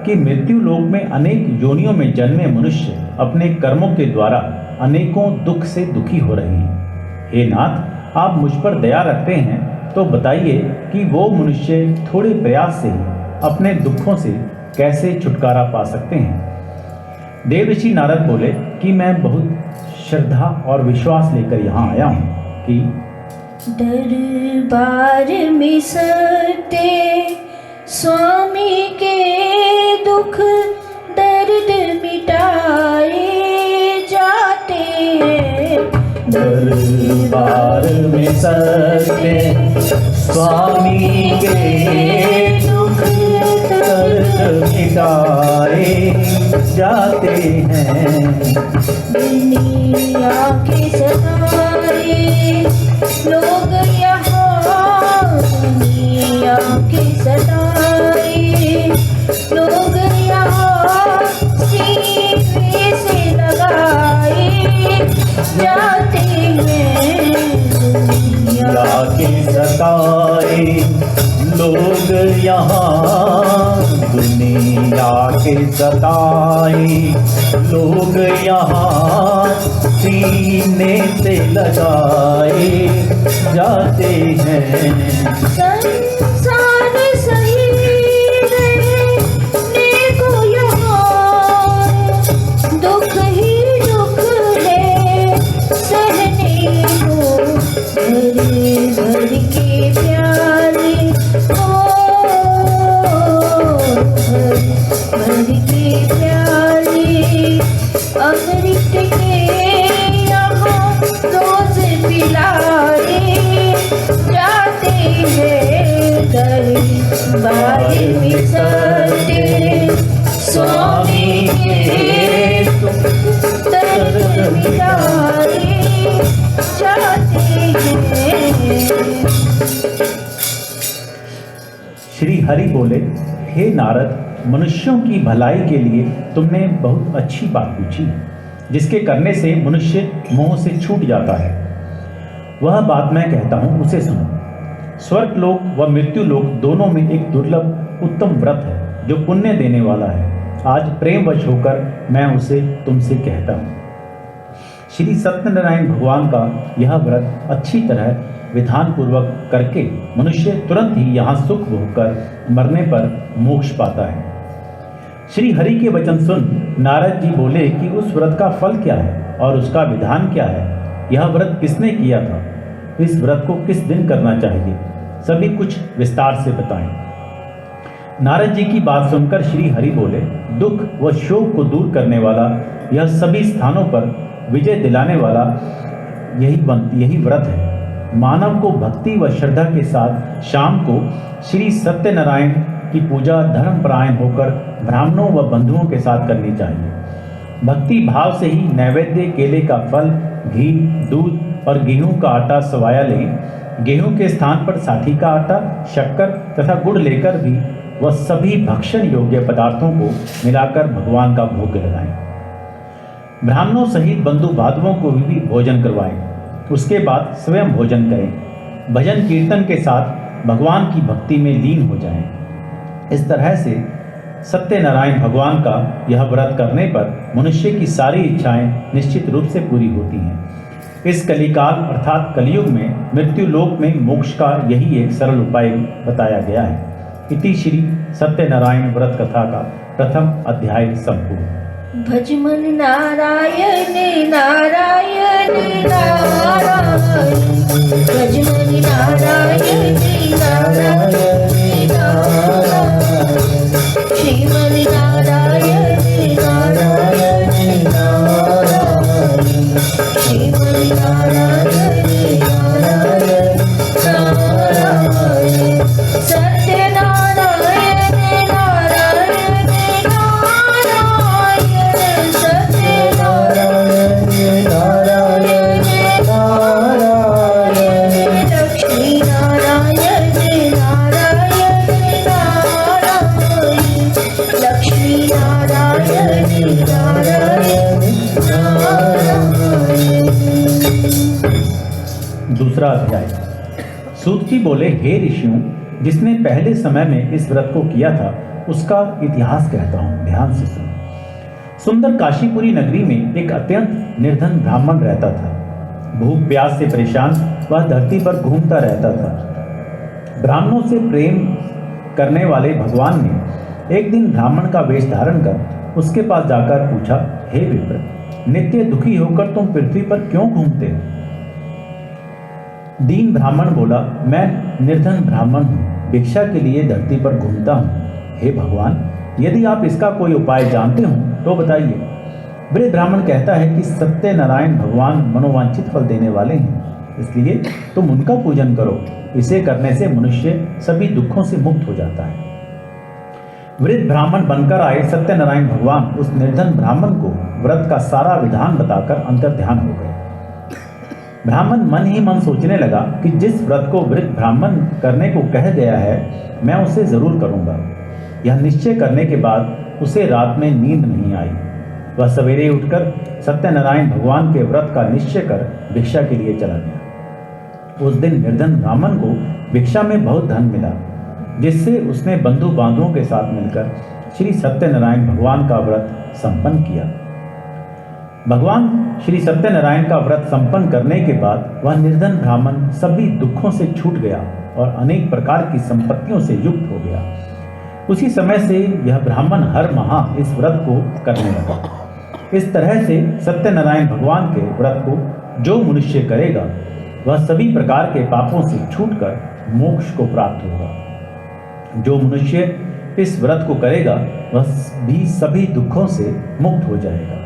कि मृत्यु लोक में अनेक योनियों में जन्मे मनुष्य अपने कर्मों के द्वारा अनेकों दुख से दुखी हो रहे हैं। हे नाथ, आप मुझ पर दया रखते हैं तो बताइए कि वो मनुष्य थोड़े प्रयास से ही अपने दुखों से कैसे छुटकारा पा सकते हैं। देवऋषि नारद बोले कि मैं बहुत श्रद्धा और विश्वास लेकर यहाँ आया हूँ कि दरबार में सत्य स्वामी के दुख दर्द मिटाए जाते हैं। दरबार में सत्य स्वामी के दुख दर्द मिटाए जाते हैं। दुनिया के सताए लोग यहाँ, दुनिया के सताए लोग यहाँ सीने से लगाए जाते हैं। दुनिया के सताए लोग यहाँ, दुनिया के सताए लोग यहाँ सीने से लगाए जाते हैं। संसार सही रहने को यहाँ दुख ही दुख है सहने को। भर भर के प्याले भर के प्याले अमृत के यहाँ रोज पिलाए जाते हैं। दरबार में सत्य स्वामी के दर्द मिटाए जाते हैं। श्री हरि बोले, हे नारद, मनुष्यों की भलाई के लिए तुमने बहुत अच्छी बात पूछी, जिसके करने से मनुष्य मोह से छूट जाता है। वह बात मैं कहता हूँ, उसे सुनो। स्वर्ग लोक व मृत्यु लोक दोनों में एक दुर्लभ उत्तम व्रत है जो पुण्य देने वाला है। आज प्रेमवश होकर मैं उसे तुमसे कहता हूँ। श्री सत्यनारायण भगवान का यह व्रत अच्छी तरह विधान पूर्वक करके मनुष्य तुरंत ही यहाँ सुख भोगकर मरने पर मोक्ष पाता है। श्री हरि के वचन सुन नारद जी बोले कि उस व्रत का फल क्या है और उसका विधान क्या है। यह व्रत किसने किया था, इस व्रत को किस दिन करना चाहिए, सभी कुछ विस्तार से बताएं। नारद जी की बात सुनकर श्री हरि बोले, दुख व शोक को दूर करने वाला, यह सभी स्थानों पर विजय दिलाने वाला यही व्रत है। मानव को भक्ति व श्रद्धा के साथ शाम को श्री सत्यनारायण की पूजा धर्मपरायण होकर ब्राह्मणों व बंधुओं के साथ करनी चाहिए। भक्ति भाव से ही नैवेद्य केले का फल, घी, दूध और गेहूं का आटा सवाया लें। गेहूं के स्थान पर साठी का आटा, शक्कर तथा गुड़ लेकर भी वह सभी भक्षण योग्य पदार्थों को मिलाकर भगवान का भोग लगाएं। ब्राह्मणों सहित बंधु बांधवों को भी भोजन करवाएं। उसके बाद स्वयं भोजन करें। भजन कीर्तन के साथ भगवान की भक्ति में लीन हो जाएं। इस तरह से सत्यनारायण भगवान का यह व्रत करने पर मनुष्य की सारी इच्छाएं निश्चित रूप से पूरी होती हैं। इस कलिकाल अर्थात कलयुग में मृत्यु लोक में मोक्ष का यही एक सरल उपाय बताया गया है। इति श्री सत्यनारायण व्रत कथा का प्रथम अध्याय संपूर्ण। भजमन नारायण नारायण नारायण, भजमन नारायण नारायण नारायण, श्रीमन नारायण नारायण नारायण, श्रीमन नारायण नारायण नारायण, सत्यनारायण नारायण नारायण, सत्यनारायण नारायण नारायण, लक्ष्मी नारायण नारायण नारायण, लक्ष्मी नारायण नारायण नारायण। दूसरा अध्याय। सूत जी बोले, हे ऋषियों, जिसने पहले समय में इस व्रत को किया था उसका इतिहास कहता हूँ, ध्यान से सुनो। सुंदर काशीपुरी नगरी में एक अत्यंत निर्धन ब्राह्मण रहता था। भूख प्यास से परेशान वह धरती पर घूमता रहता था। ब्राह्मणों से प्रेम करने वाले भगवान ने एक दिन ब्राह्मण का वेश धारण कर उसके पास जाकर पूछा, हे विप्र, नित्य दुखी होकर तुम पृथ्वी पर क्यों घूमते हो? दीन ब्राह्मण बोला, मैं निर्धन ब्राह्मण हूँ, भिक्षा के लिए धरती पर घूमता हूँ। हे भगवान, यदि आप इसका कोई उपाय जानते हो तो बताइए। वृद्ध ब्राह्मण कहता है कि सत्यनारायण भगवान मनोवांछित फल देने वाले हैं, इसलिए तुम उनका पूजन करो। इसे करने से मनुष्य सभी दुखों से मुक्त हो जाता है। वृद्ध ब्राह्मण बनकर आए सत्यनारायण भगवान उस निर्धन ब्राह्मण को व्रत का सारा विधान बताकर अंतर्ध्यान हो गए। ब्राह्मण मन ही मन सोचने लगा कि जिस व्रत को वृद्ध ब्राह्मण करने को कह गया है, मैं उसे जरूर करूंगा। यह निश्चय करने के बाद उसे रात में नींद नहीं आई। वह सवेरे उठकर सत्यनारायण भगवान के व्रत का निश्चय कर भिक्षा के लिए चला गया। उस दिन निर्धन ब्राह्मण को भिक्षा में बहुत धन मिला, जिससे उसने बंधु बांधवों के साथ मिलकर श्री सत्यनारायण भगवान का व्रत संपन्न किया। भगवान श्री सत्यनारायण का व्रत संपन्न करने के बाद वह निर्धन ब्राह्मण सभी दुखों से छूट गया और अनेक प्रकार की संपत्तियों से युक्त हो गया। उसी समय से यह ब्राह्मण हर माह इस व्रत को करने लगा। इस तरह से सत्यनारायण भगवान के व्रत को जो मनुष्य करेगा वह सभी प्रकार के पापों से छूटकर मोक्ष को प्राप्त होगा। जो मनुष्य इस व्रत को करेगा वह भी सभी दुखों से मुक्त हो जाएगा।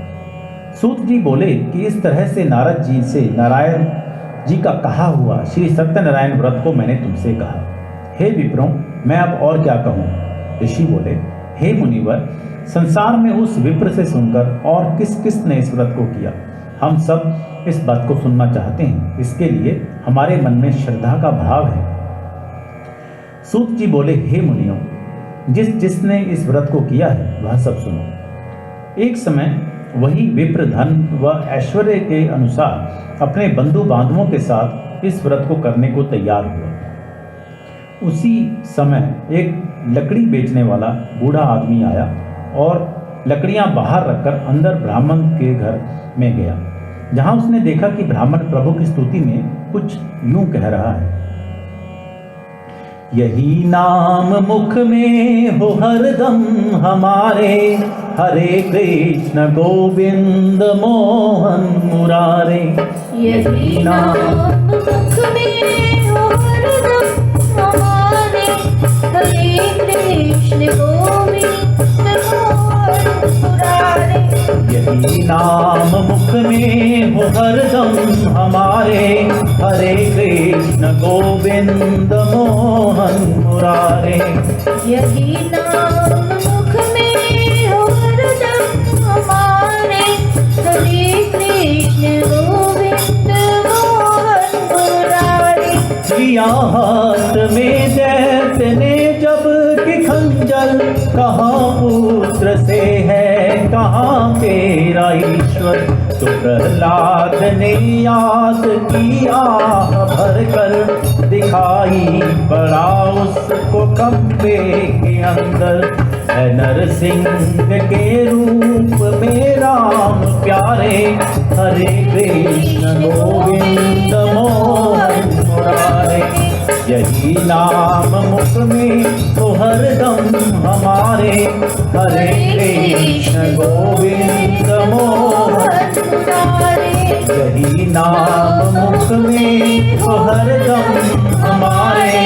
सूत जी बोले कि इस तरह से नारद जी से नारायण जी का कहा हुआ श्री सत्यनारायण व्रत को मैंने तुमसे कहा। हे विप्रों, मैं अब और क्या कहूँ? ऋषि बोले, हे मुनिवर, संसार में उस विप्र से सुनकर और किस किस ने इस व्रत को किया, हम सब इस बात को सुनना चाहते हैं। इसके लिए हमारे मन में श्रद्धा का भाव है। सूत जी बोले, हे मुनियों, जिसने इस व्रत को किया है वह सब सुनो। एक समय वही विप्र धन व ऐश्वर्य के अनुसार अपने बंधु बांधवों के साथ इस व्रत को करने को तैयार हुआ। उसी समय एक लकड़ी बेचने वाला बूढ़ा आदमी आया और लकड़ियां बाहर रखकर अंदर ब्राह्मण के घर में गया, जहां उसने देखा कि ब्राह्मण प्रभु की स्तुति में कुछ यूं कह रहा है, यही नाम मुख में हो हरदम हमारे, हरे कृष्ण गोविंद मोहन मुरारे। यही नाम मुख में हो हरदम हमारे, हरे कृष्ण गोविंद मुरारे। यही नाम मुख में हो हरदम हमारे, हरे कृष्ण गोविंद मोहन मुरारे। यही नाम मुख में हो हरदम हमारे, हरे कृष्ण गोविंद मोहन मुरारे। लिया हाथ में दैत्य ने जब कि खंजर, कहाँ पुत्र से है कहाँ तेरा ईश्वर। तो प्रहलाद ने याद की आह भर कर, दिखाई पड़ा उसको खंबे के अंदर। है नरसिंह के रूप में राम प्यारे, हरे कृष्ण गोविंद मोहन मुरारे। यही नाम मुख में तो हरदम हमारे, हरे कृष्ण गोविंद मोहन मुरारे। यही नाम मुख में तो हरदम हमारे,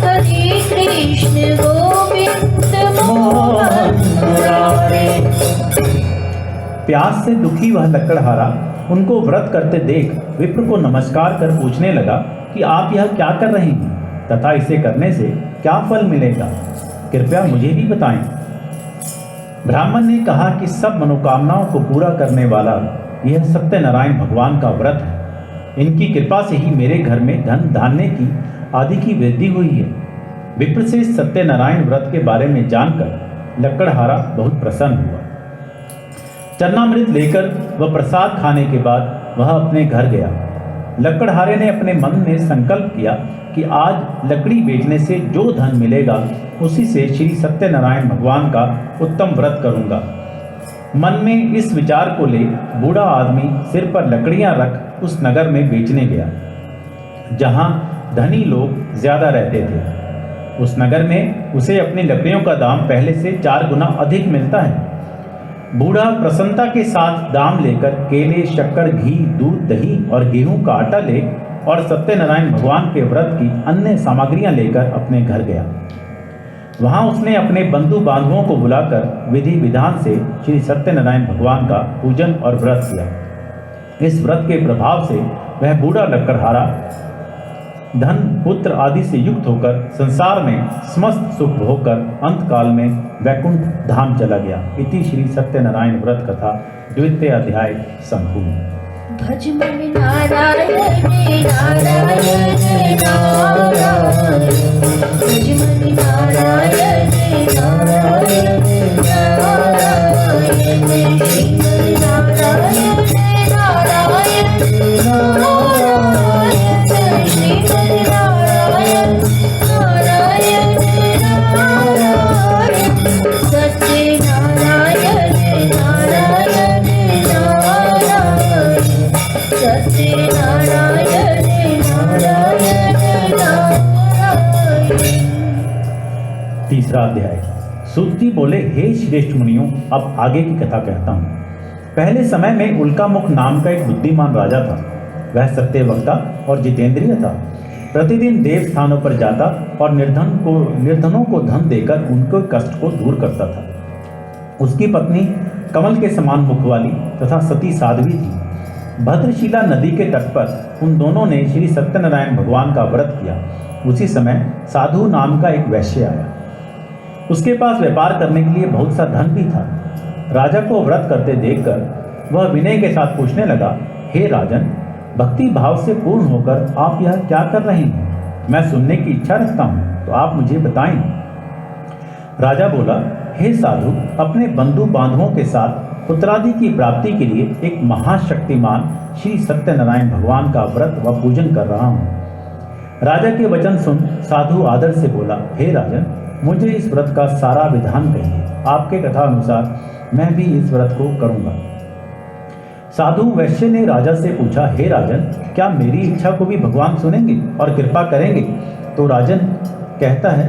हरे कृष्ण गोविंद मोहन मुरारे। प्यास से दुखी वह लकड़हारा उनको व्रत करते देख विप्र को नमस्कार कर पूछने लगा कि आप यह क्या कर रहे हैं तथा इसे करने से क्या फल मिलेगा, कृपया मुझे भी बताएं। ब्राह्मण ने कहा कि सब मनोकामनाओं को पूरा करने वाला यह सत्यनारायण भगवान का व्रत है। इनकी कृपा से ही मेरे घर में धन धान्य की आदि की वृद्धि हुई है। विप्र से सत्यनारायण व्रत के बारे में जानकर लकड़हारा बहुत प्रसन्न हुआ। चरणामृत लेकर वह प्रसाद खाने के बाद वह अपने घर गया। लकड़हारे ने अपने मन में संकल्प किया कि आज लकड़ी बेचने से जो धन मिलेगा उसी से श्री सत्यनारायण भगवान का उत्तम व्रत करूंगा। मन में इस विचार को ले बूढ़ा आदमी सिर पर लकड़ियां रख उस नगर में बेचने गया जहां धनी लोग ज्यादा रहते थे। उस नगर में उसे अपनी लकड़ियों का दाम पहले से 4 गुना अधिक मिलता है। बूढ़ा प्रसन्नता के साथ दाम लेकर केले, शक्कर, घी, दूध, दही और गेहूं का आटा ले और सत्यनारायण भगवान के व्रत की अन्य सामग्रियां लेकर अपने घर गया। वहां उसने अपने बंधु बांधवों को बुलाकर विधि विधान से श्री सत्यनारायण भगवान का पूजन और व्रत किया। इस व्रत के प्रभाव से वह बूढ़ा लकड़हारा धन, पुत्र आदि से युक्त होकर संसार में समस्त सुख भोगकर अंतकाल में वैकुंठ धाम चला गया। इति श्री सत्यनारायण व्रत कथा 2य अध्याय संपूर्ण। भज मन नारायण नारायण नारायण, भज मन नारायण नारायण नारायण, श्रीमन नारायण नारायण नारायण, श्रीमन नारायण नारायण नारायण, सत्य नारायण नारायण नारायण, सत्य नारायण नारायण नारायण। तीसरा अध्याय। सूत जी बोले, हे श्रेष्ठ मुनियों, अब आगे की कथा कहता हूँ। पहले समय में उल्कामुख नाम का एक बुद्धिमान राजा था। वह सत्यवक्ता और जितेंद्रिय था। प्रतिदिन देव स्थानों पर जाता और निर्धनों को धन देकर उनके कष्ट को दूर करता था। उसकी पत्नी कमल के समान मुख वाली तथा सती साध्वी थी। भद्रशिला नदी के तट पर उन दोनों ने श्री सत्यनारायण भगवान का व्रत किया। उसी समय साधु नाम का एक वैश्य आया। उसके पास व्यापार करने के लिए बहुत सा धन भी था। राजा को व्रत करते देखकर वह विनय के साथ पूछने लगा, हे राजन, भक्ति भाव से पूर्ण होकर आप यह क्या कर रहे हैं? मैं सुनने की इच्छा रखता हूँ, तो आप मुझे बताएं। राजा बोला, हे साधु, अपने बंधु बांधवों के साथ पुत्रादि की प्राप्ति के लिए एक महाशक्तिमान श्री सत्यनारायण भगवान का व्रत व पूजन कर रहा हूँ। राजा के वचन सुन साधु आदर से बोला, हे राजन, मुझे इस व्रत का सारा विधान कहिए। आपके कथा अनुसार मैं भी इस व्रत को करूँगा। साधु वैश्य ने राजा से पूछा, हे राजन, क्या मेरी इच्छा को भी भगवान सुनेंगे और कृपा करेंगे? तो राजन कहता है,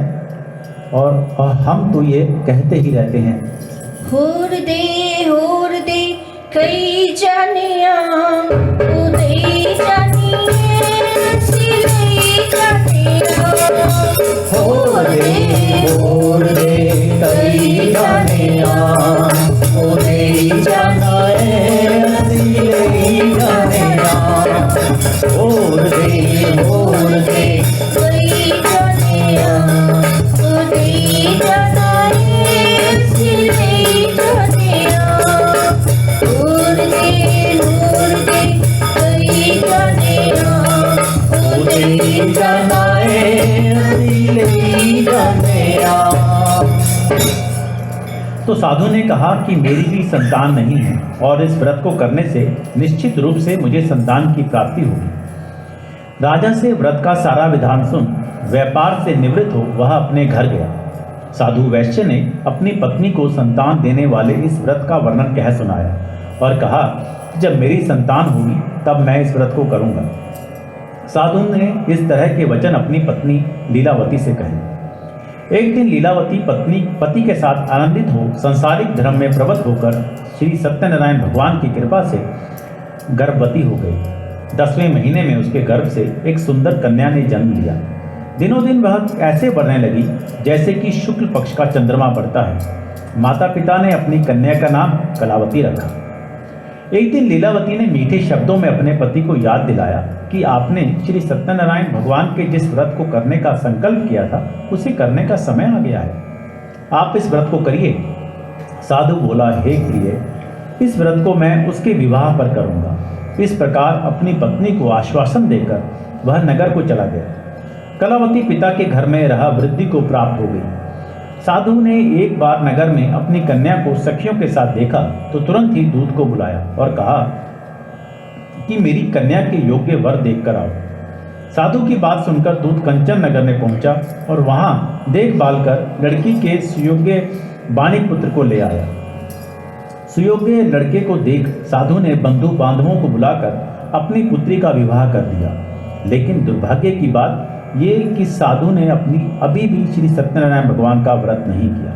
और हम तो ये कहते ही रहते हैं, होर दे कई जानिया उदय जानिए सिले जानिया। होर दे कई जाने ओ दे जाना है असी ले जाने होर दे कई जाने ओ दे जाना है असी ले जाने होर दे कई जाने ओ दे जाना है असी ले जाने। तो साधु ने कहा कि मेरी भी संतान नहीं है और इस व्रत को करने से निश्चित रूप से मुझे संतान की प्राप्ति होगी। राजा से व्रत का सारा विधान सुन व्यापार से निवृत्त हो वह अपने घर गया। साधु वैश्य ने अपनी पत्नी को संतान देने वाले इस व्रत का वर्णन कह सुनाया और कहा कि जब मेरी संतान होगी तब मैं इस व्रत को करूंगा। साधु ने इस तरह के वचन अपनी पत्नी लीलावती से कहे। एक दिन लीलावती पति के साथ आनंदित हो संसारिक धर्म में प्रवृत्त होकर श्री सत्यनारायण भगवान की कृपा से गर्भवती हो गई। 10वें महीने में उसके गर्भ से एक सुंदर कन्या ने जन्म लिया। दिनों दिन वह ऐसे बढ़ने लगी जैसे कि शुक्ल पक्ष का चंद्रमा बढ़ता है। माता पिता ने अपनी कन्या का नाम कलावती रखा। एक दिन लीलावती ने मीठे शब्दों में अपने पति को याद दिलाया कि आपने श्री सत्यनारायण भगवान के जिस व्रत को करने का संकल्प किया था उसे करने का समय आ गया है, आप इस व्रत को करिए। साधु बोला, हे प्रिय, इस व्रत को मैं उसके विवाह पर करूंगा। इस प्रकार अपनी पत्नी को आश्वासन देकर वह नगर को चला गया। कलावती पिता के घर में रह वृद्धि को प्राप्त हो गई। साधु ने एक बार नगर में अपनी कन्या को सखियों के साथ देखा तो तुरंत ही दूत को बुलाया और कहा कि मेरी कन्या के योग्य वर देखकर आओ। साधु की बात सुनकर दूत कंचन नगर में पहुंचा और वहां देखभाल कर लड़की के सुयोग्य बाणिक पुत्र को ले आया। सुयोग्य लड़के को देख साधु ने बंधु बांधवों को बुलाकर अपनी पुत्री का विवाह कर दिया। लेकिन दुर्भाग्य की बात ये कि साधु ने अभी भी श्री सत्यनारायण भगवान का व्रत नहीं किया।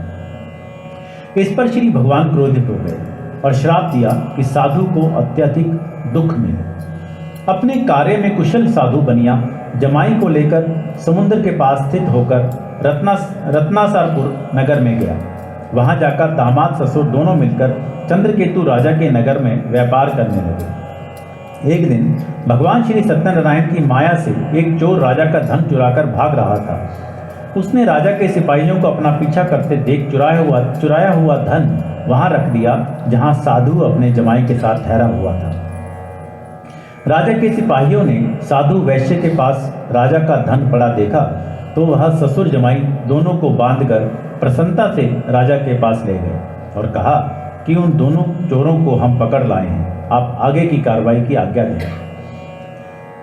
इस पर श्री भगवान क्रोधित हो गए और श्राप दिया कि साधु को अत्यधिक दुख मिले। अपने कार्य में कुशल साधु बनिया जमाई को लेकर समुद्र के पास स्थित होकर रत्नासरपुर नगर में गया। वहां जाकर दामाद ससुर दोनों मिलकर चंद्रकेतु राजा के नगर में व्यापार करने लगे। एक दिन भगवान श्री सत्यनारायण की माया से एक चोर राजा का धन चुराकर भाग रहा था। उसने राजा के सिपाहियों को अपना पीछा करते देख चुराया हुआ धन वहां रख दिया जहां साधु अपने जमाई के साथ ठहरा हुआ था। राजा के सिपाहियों ने साधु वैश्य के पास राजा का धन पड़ा देखा तो वह ससुर जमाई दोनों को बांधकर प्रसन्नता से राजा के पास ले गए और कहा कि उन दोनों चोरों को हम पकड़ लाए हैं, आप आगे की कार्रवाई की आज्ञा दें।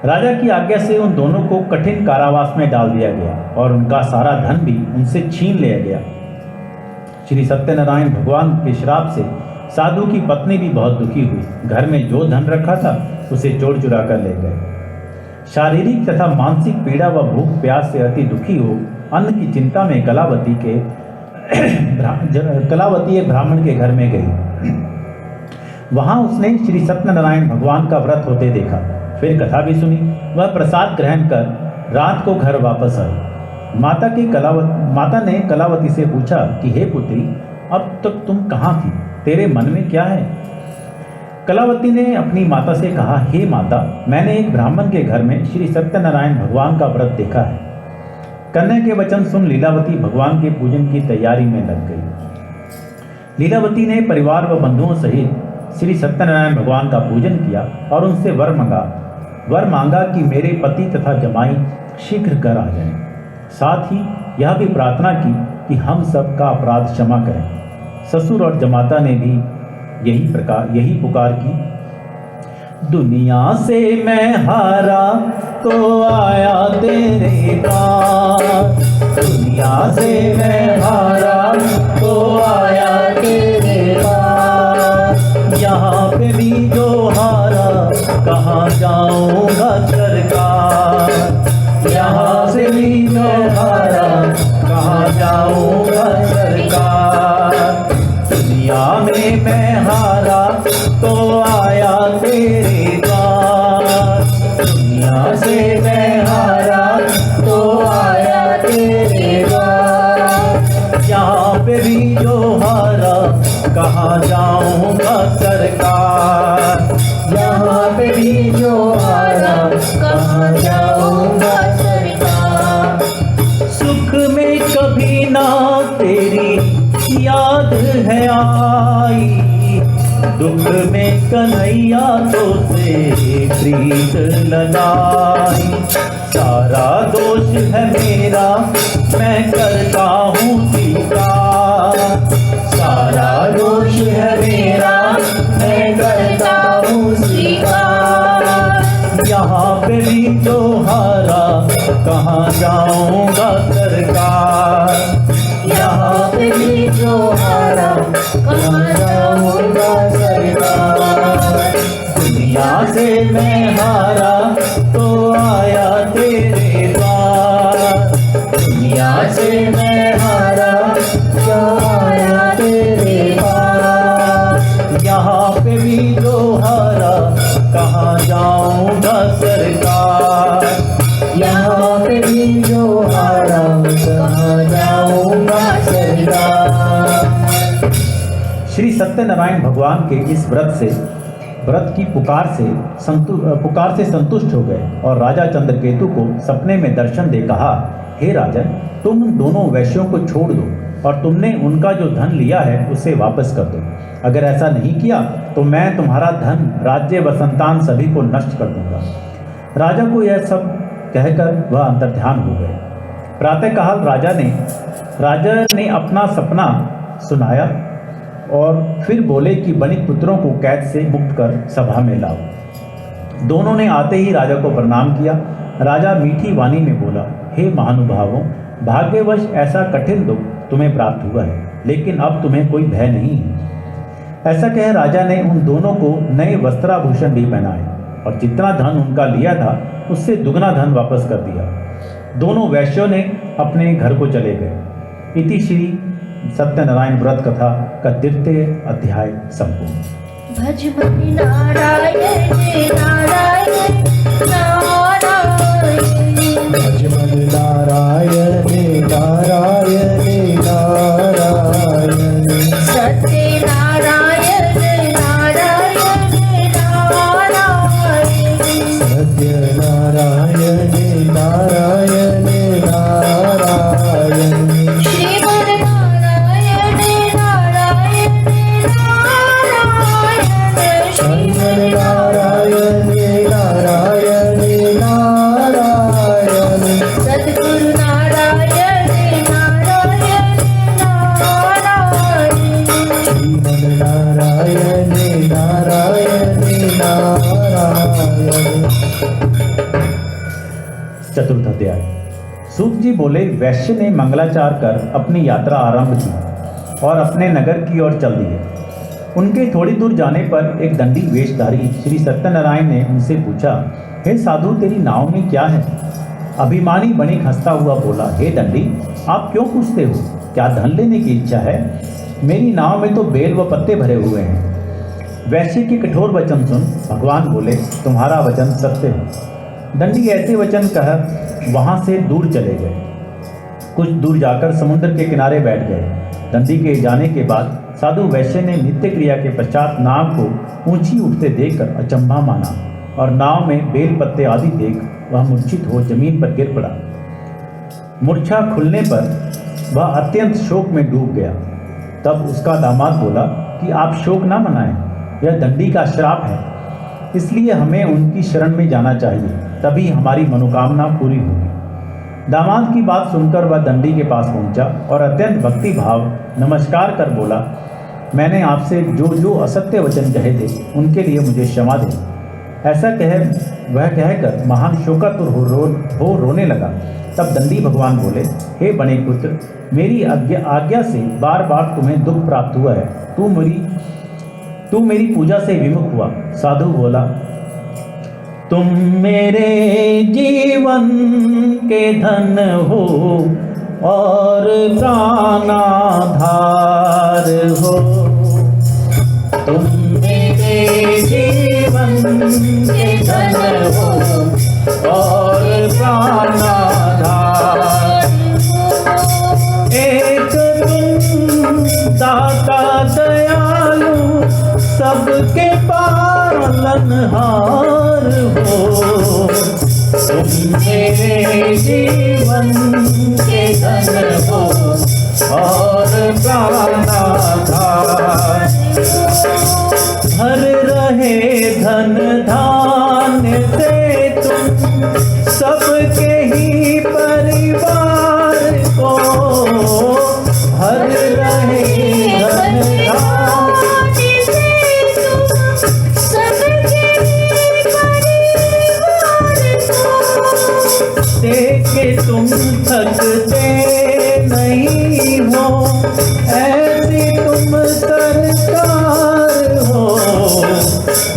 राजा की आज्ञा से उन दोनों को कठिन कारावास में डाल दिया गया और उनका सारा धन भी उनसे छीन लिया गया। श्री सत्यनारायण भगवान के श्राप से साधु की पत्नी भी बहुत दुखी हुई। घर में जो धन रखा था उसे चोर चुरा कर ले गए। शारीरिक तथा मानसिक पीड़ा व भूख प्यास से अति दुखी हो अन्न की चिंता में कलावती एक ब्राह्मण के घर में गई। वहां उसने श्री सत्यनारायण भगवान का व्रत होते देखा, फिर कथा भी सुनी। वह प्रसाद ग्रहण कर रात को घर वापस आई। माता ने कलावती से पूछा कि हे पुत्री, अब तक तुम कहाँ थी, तेरे मन में क्या है? कलावती ने अपनी माता से कहा, हे माता, मैंने एक ब्राह्मण के घर में श्री सत्यनारायण भगवान का व्रत देखा है। कन्या के वचन सुन लीलावती भगवान के पूजन की तैयारी में लग गई। लीलावती ने परिवार व बंधुओं सहित श्री सत्यनारायण भगवान का पूजन किया और उनसे वर मांगा कि मेरे पति तथा जमाई शीघ्र घर आ जाएं। साथ ही यह भी प्रार्थना की कि हम सब का अपराध क्षमा करें। ससुर और जमाता ने भी यही पुकार की। दुनिया से मैं हारा तो आया तेरे पास, दुनिया से मैं हारा तो आया तेरे पास। यहाँ पे भी जो हारा कहाँ जाऊँगा सरकार, यहाँ से भी जो हारा कहाँ जाऊँगा सरकार। दुनिया में मैं हारा तो आया तेरे द्वार, दुनिया से मैं हारा तो आया तेरे कहाँ जाऊंगा सरकार। यहाँ पे भी जो हारा कहाँ जाऊंगा सरकार। सुख में कभी ना तेरी याद है आई, दुख में कन्हैया तो से प्रीत लगाई। सारा दोष है मेरा मैं करता हूँ स्वीकार, सारा दोष है मेरा मैं करता हूँ स्वीकार। यहाँ पे भी तो हारा कहाँ जाऊंगा सरकार। यहाँ पे भी जो हारा कहाँ जाऊंगा सरकार। दुनिया से मैं हारा तो आया तेरे द्वार। दुनिया से मैं हारा जो आया तेरे पास। यहाँ पे भी तो हारा कहाँ जाऊंगा सरकार। यहाँ पे भी जो हारा कहाँ जाऊंगा सरकार। श्री सत्यनारायण भगवान के इस व्रत की पुकार से संतुष्ट हो गए और राजा चंद्रकेतु को सपने में दर्शन दे कहा, हे राजन, तुम दोनों वैश्यों को छोड़ दो और तुमने उनका जो धन लिया है उसे वापस कर दो। अगर ऐसा नहीं किया तो मैं तुम्हारा धन, राज्य व संतान सभी को नष्ट कर दूंगा। राजा को यह सब कहकर वह अंतर्ध्यान हो गए। प्रातःकाल राजा ने अपना सपना सुनाया और फिर बोले कि बनिक पुत्रों को कैद से मुक्त कर सभा में लाओ। दोनों ने आते ही राजा को प्रणाम किया। राजा मीठी वाणी में बोला, हे महानुभावों, भाग्यवश ऐसा कठिन दुख तुम्हें प्राप्त हुआ है, लेकिन अब तुम्हें कोई भय नहीं है। ऐसा कह राजा ने उन दोनों को नए वस्त्राभूषण भी पहनाए और जितना धन उनका लिया था उससे दुगना धन वापस कर दिया। दोनों वैश्यों ने अपने घर को चले गए। इति श्री सत्यनारायण व्रत कथा का 3य अध्याय संपूर्ण। भज मन नारायण नारायण नारायण। भज मन नारायण नारायण नारायण। सत्य नारायण नारायण नारायण। सत्य नारायण नारायण नारायण। श्रीमन नारायण नारायण नारायण। श्रीमन नारायण नारायण नारायण। सद्गुरु नारायण नारायण नारायण। श्रीमन नारायण नारायण नारायण। चतुर्थ अध्याय। सूत जी बोले, वैश्य ने मंगलाचार कर अपनी यात्रा आरंभ की और अपने नगर की ओर चल दिए। उनके थोड़ी दूर जाने पर एक दंडी वेशधारी श्री सत्यनारायण ने उनसे पूछा, हे साधु, तेरी नाव में क्या है? अभिमानी बणिक हंसता हुआ बोला, हे दंडी, आप क्यों पूछते हो? क्या धन लेने की इच्छा है? मेरी नाव में तो बेल व पत्ते भरे हुए हैं। वैश्य के कठोर वचन सुन भगवान बोले, तुम्हारा वचन सत्य है। दंडी ऐसे वचन कह वहां से दूर चले गए। कुछ दूर जाकर समुद्र के किनारे बैठ गए। दंडी के जाने के बाद साधु वैश्य ने नित्य क्रिया के पश्चात नाव को ऊंची उठते देखकर अचंभा माना और नाव में बेल पत्ते आदि देख वह मूर्छित हो जमीन पर गिर पड़ा। मूर्छा खुलने पर वह अत्यंत शोक में डूब गया। तब उसका दामाद बोला कि आप शोक ना मनाएं, यह दंडी का श्राप है, इसलिए हमें उनकी शरण में जाना चाहिए, तभी हमारी मनोकामना पूरी होगी। दामाद की बात सुनकर वह दंडी के पास पहुंचा और अत्यंत भक्ति भाव नमस्कार कर बोला, मैंने आपसे जो असत्य वचन कहे थे उनके लिए मुझे क्षमा दे। ऐसा वह कहकर महान शोकातुर हो रोने लगा। तब दंडी भगवान बोले, हे बणिक पुत्र, मेरी आज्ञा से बार बार तुम्हें दुख प्राप्त हुआ है। तू मेरी पूजा से विमुख हुआ। साधु बोला, तुम मेरे जीवन के धन हो और प्राणाधार हो। तुम मेरे जीवन के धन हो और प्राणाधार। एक तुम दाता दया सबके पालनहार हो, तुम मेरे जीवन के धन हो और प्राणाधार। भर रहे धन धान्य से तुम सबके ही परिवार को, भर रहे धन धान्य से तुम सबके ही परिवार को, देखे तुम थकते नहीं हो, ऐसी तुम सरकार हो,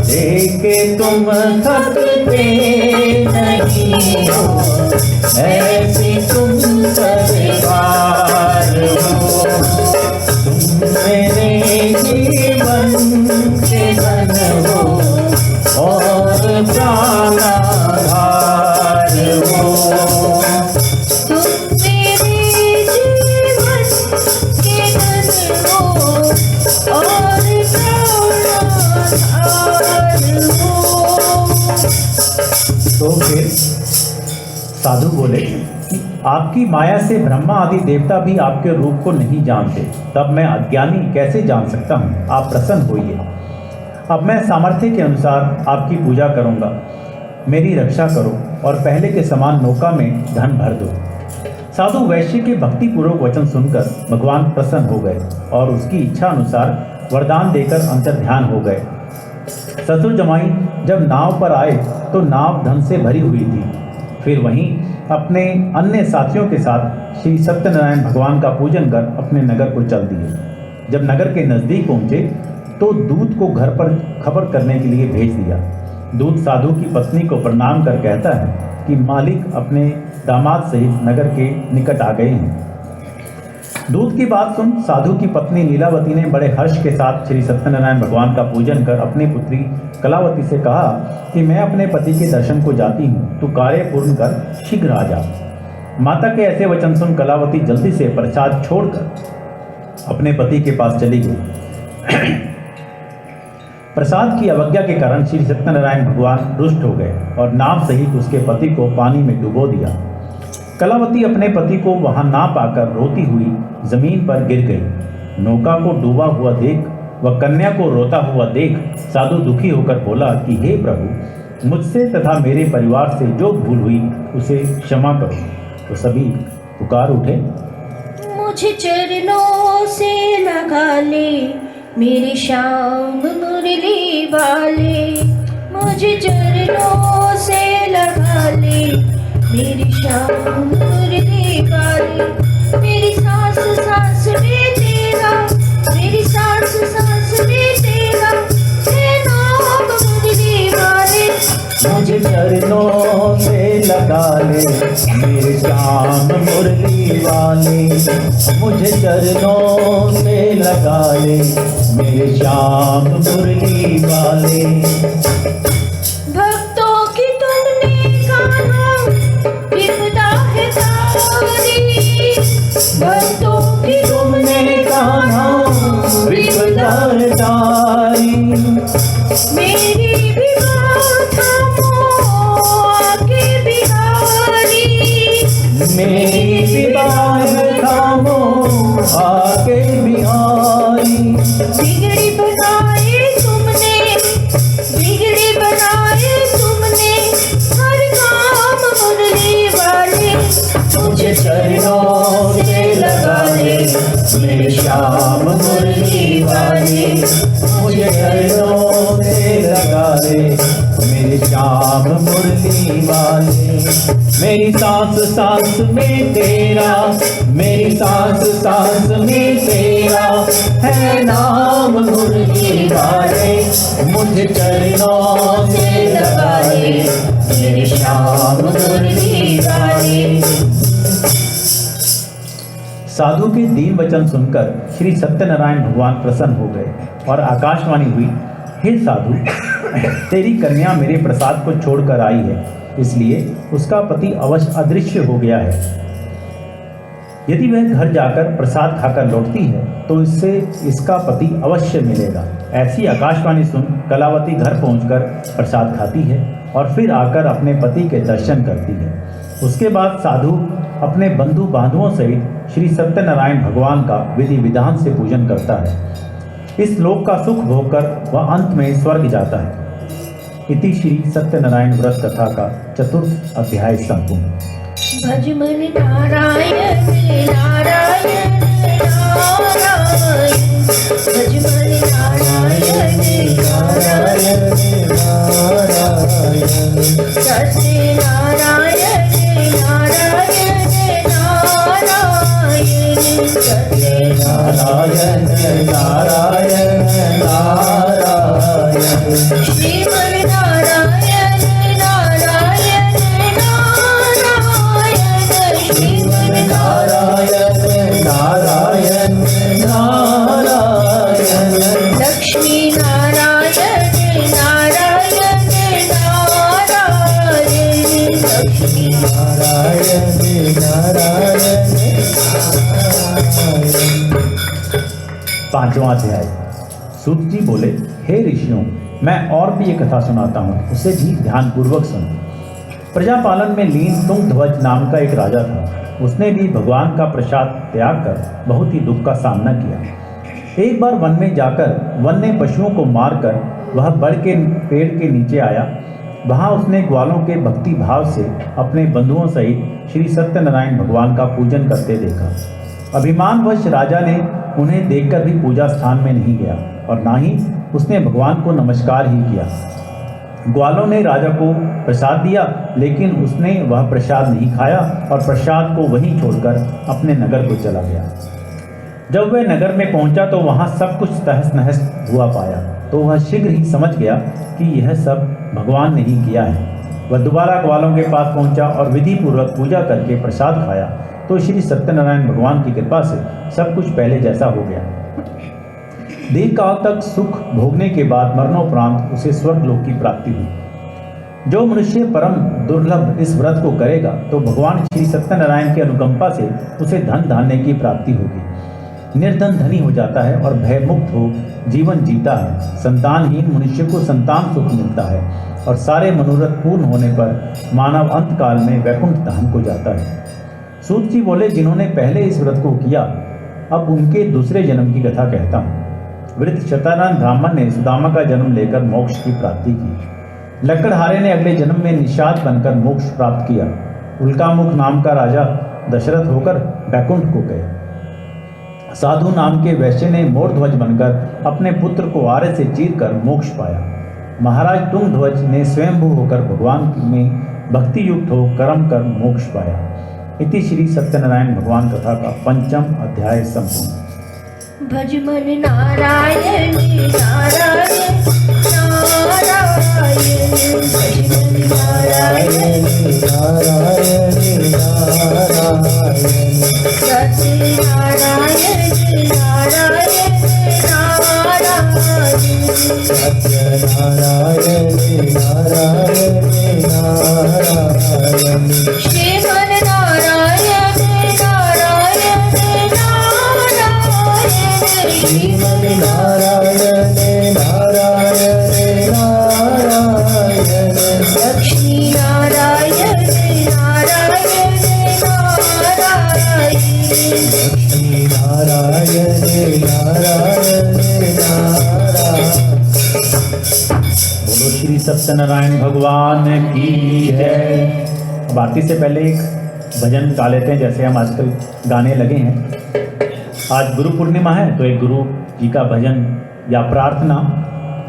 देखे तुम थकते नहीं हो, ऐसी तुम सरकार हो। तुम मेरे जीवन के धन हो और प्राणाधार हो। तुम मेरे जीवन के धन हो और प्राणाधार हो। तो फिर साधु बोले, आपकी माया से ब्रह्मा आदि देवता भी आपके रूप को नहीं जानते, तब मैं अज्ञानी कैसे जान सकता हूँ? आप प्रसन्न होइए। अब मैं सामर्थ्य के अनुसार आपकी पूजा करूँगा, मेरी रक्षा करो और पहले के समान नौका में धन भर दो। साधु वैश्य के भक्तिपूर्वक वचन सुनकर भगवान प्रसन्न हो गए और उसकी इच्छा अनुसार वरदान देकर अंतर्ध्यान हो गए। ससुर जमाई जब नाव पर आए तो नाव धन से भरी हुई थी। फिर वहीं अपने अन्य साथियों के साथ श्री सत्यनारायण भगवान का पूजन कर अपने नगर को चल दिए। जब नगर के नज़दीक पहुँचे तो दूत को घर पर खबर करने के लिए भेज दिया। दूत साधु की पत्नी को प्रणाम कर कहता है कि मालिक अपने दामाद सहित नगर के निकट आ गए हैं। दूत की बात सुन साधु की पत्नी लीलावती ने बड़े हर्ष के साथ श्री सत्यनारायण भगवान का पूजन कर अपनी पुत्री कलावती से कहा कि मैं अपने पति के दर्शन को जाती हूँ, तू कार्य पूर्ण कर शीघ्र आ जा। माता के ऐसे वचन सुन कलावती जल्दी से प्रसाद छोड़कर अपने पति के पास चली गई। प्रसाद की अवज्ञा के कारण श्री सत्यनारायण भगवान रुष्ट हो गए और नाव सहित उसके पति को पानी में डुबो दिया। कलावती अपने पति को वहां ना पाकर रोती हुई जमीन पर गिर गई। नौका को डूबा हुआ देख व कन्या को रोता हुआ देख साधु दुखी होकर बोला कि हे प्रभु, मुझसे तथा मेरे परिवार से जो भूल हुई उसे क्षमा करो। तो सभी पुकार उठे, मुझे चरणों से लगा ले मेरे श्याम मुरली वाले, मुझे चरणों से लगा ले मेरी श्याम मुरली वाले। मेरी सांस सांस में तेरा, मेरी सांस सांस में तेरा है नाम मुरली वाले। मुझे चरणों से लगा ले मेरे श्याम मुरली वाले, मुझे चरणों से लगा ले मेरे श्याम मुरली वाले। भक्तों की तुमने कान्हा विपदा है तारी, भक्तों की तुमने कान्हा विपदा है तारी, मेरी विवाह आके बिहारी, मेरी विवाह थामो आके बिहारी। बिगड़ी बनाए तुमने, बिगड़ी बनाए तुमने हर काम मुरली वाले। मुझे चरणों से लगा ले मेरे श्याम मुरली वाले, मुझे चरणों से लगा ले मेरे श्याम मुरली वाले। मेरी सांस सांस में तेरा, मेरी सांस सांस में तेरा है नाम मुरली वाले, मुझे चरणों से लगा ले मेरे श्याम मुरली वाले। साधु के दीन वचन सुनकर श्री सत्यनारायण भगवान प्रसन्न हो गए और आकाशवाणी हुई, हे साधु, तेरी कन्या मेरे प्रसाद को छोड़कर आई है, इसलिए उसका पति अवश्य अदृश्य हो गया है। यदि वह घर जाकर प्रसाद खाकर लौटती है तो तो इससे इसका पति अवश्य मिलेगा। ऐसी आकाशवाणी सुन कलावती घर पहुंचकर प्रसाद खाती है और फिर आकर अपने पति के दर्शन करती है। उसके बाद साधु अपने बंधु बांधवों सहित श्री सत्यनारायण भगवान का विधि विधान से पूजन करता है। इस लोक का सुख भोगकर वह अंत में स्वर्ग जाता है। इति श्री सत्यनारायण व्रत कथा का 4th अध्याय संपूर्ण। भज मन नारायण नारायण नारायण, भज मन नारायण नारायण नारायण, सत्य नारायण नारायण नारायण, सत्य नारायण नारायण नारायण, श्रीमन नारायण नारायण नारायण, श्रीमन नारायण नारायण नारायण, लक्ष्मी नारायण नारायण नारायण, लक्ष्मी नारायण नारायण नारायण। 5वां अध्याय। सूत जी बोले, हे ऋषियों, मैं और भी ये कथा सुनाता हूँ, उसे भी ध्यानपूर्वक सुनो। प्रजापालन में लीन तुंगध्वज नाम का एक राजा था। उसने भी भगवान का प्रसाद त्याग कर बहुत ही दुख का सामना किया। एक बार वन में जाकर वन्य पशुओं को मारकर वह बड़ के पेड़ के नीचे आया। वहाँ उसने ग्वालों के भक्ति भाव से अपने बंधुओं सहित श्री सत्यनारायण भगवान का पूजन करते देखा। अभिमानवश राजा ने उन्हें देखकर भी पूजा स्थान में नहीं गया और ना ही उसने भगवान को नमस्कार ही किया। ग्वालों ने राजा को प्रसाद दिया, लेकिन उसने वह प्रसाद नहीं खाया और प्रसाद को वहीं छोड़कर अपने नगर को चला गया। जब वह नगर में पहुंचा तो वहां सब कुछ तहस नहस हुआ पाया, तो वह शीघ्र ही समझ गया कि यह सब भगवान ने ही किया है। वह दोबारा ग्वालों के पास पहुंचा और विधि पूर्वक पूजा करके प्रसाद खाया तो श्री सत्यनारायण भगवान की कृपा से सब कुछ पहले जैसा हो गया। दीर्घ काल तक सुख भोगने के बाद मरणोपरांत उसे स्वर्गलोक की प्राप्ति हुई। जो मनुष्य परम दुर्लभ इस व्रत को करेगा तो भगवान श्री सत्यनारायण की अनुकंपा से उसे धन धान्य की प्राप्ति होगी। निर्धन धनी हो जाता है और भयमुक्त हो जीवन जीता है। संतानहीन मनुष्य को संतान सुख मिलता है और सारे मनोरथ पूर्ण होने पर मानव अंत काल में वैकुंठ धाम को जाता है। सूत जी बोले, जिन्होंने पहले इस व्रत को किया, अब उनके दूसरे जन्म की कथा कहता हूँ। वृद्ध सत्यनारायण ब्राह्मण ने सुदामा का जन्म लेकर मोक्ष की प्राप्ति की। लकड़हारे ने अगले जन्म में निषाद बनकर मोक्ष प्राप्त किया। उल्कामुख नाम का राजा दशरथ होकर बैकुंठ को गए। साधु नाम के वैश्य ने मोरध्वज बनकर अपने पुत्र को आरे से चीरकर मोक्ष पाया। महाराज तुंगध्वज ने स्वयंभू होकर भगवान में भक्ति युक्त हो कर्म कर मोक्ष पाया। इति श्री सत्यनारायण भगवान कथा का 5वां अध्याय संपूर्ण। भज मन नारायण नारायण नारायण, भज मन नारायण नारायण नारायण, सत्य नारायण नारायण नारायण, सत्य नारायण नारायण नारायण, श्रीमन नारायण नारायण नारायण, श्रीमन नारायण नारायण नारायण, लक्ष्मी नारायण नारायण नारायण, लक्ष्मी नारायण नारायण नारायण। बोलो श्री सत्यनारायण भगवान की जय। अब आरती से पहले एक भजन गा लेते हैं, जैसे हम आजकल गाने लगे हैं। आज गुरु पूर्णिमा है तो एक गुरु जी का भजन या प्रार्थना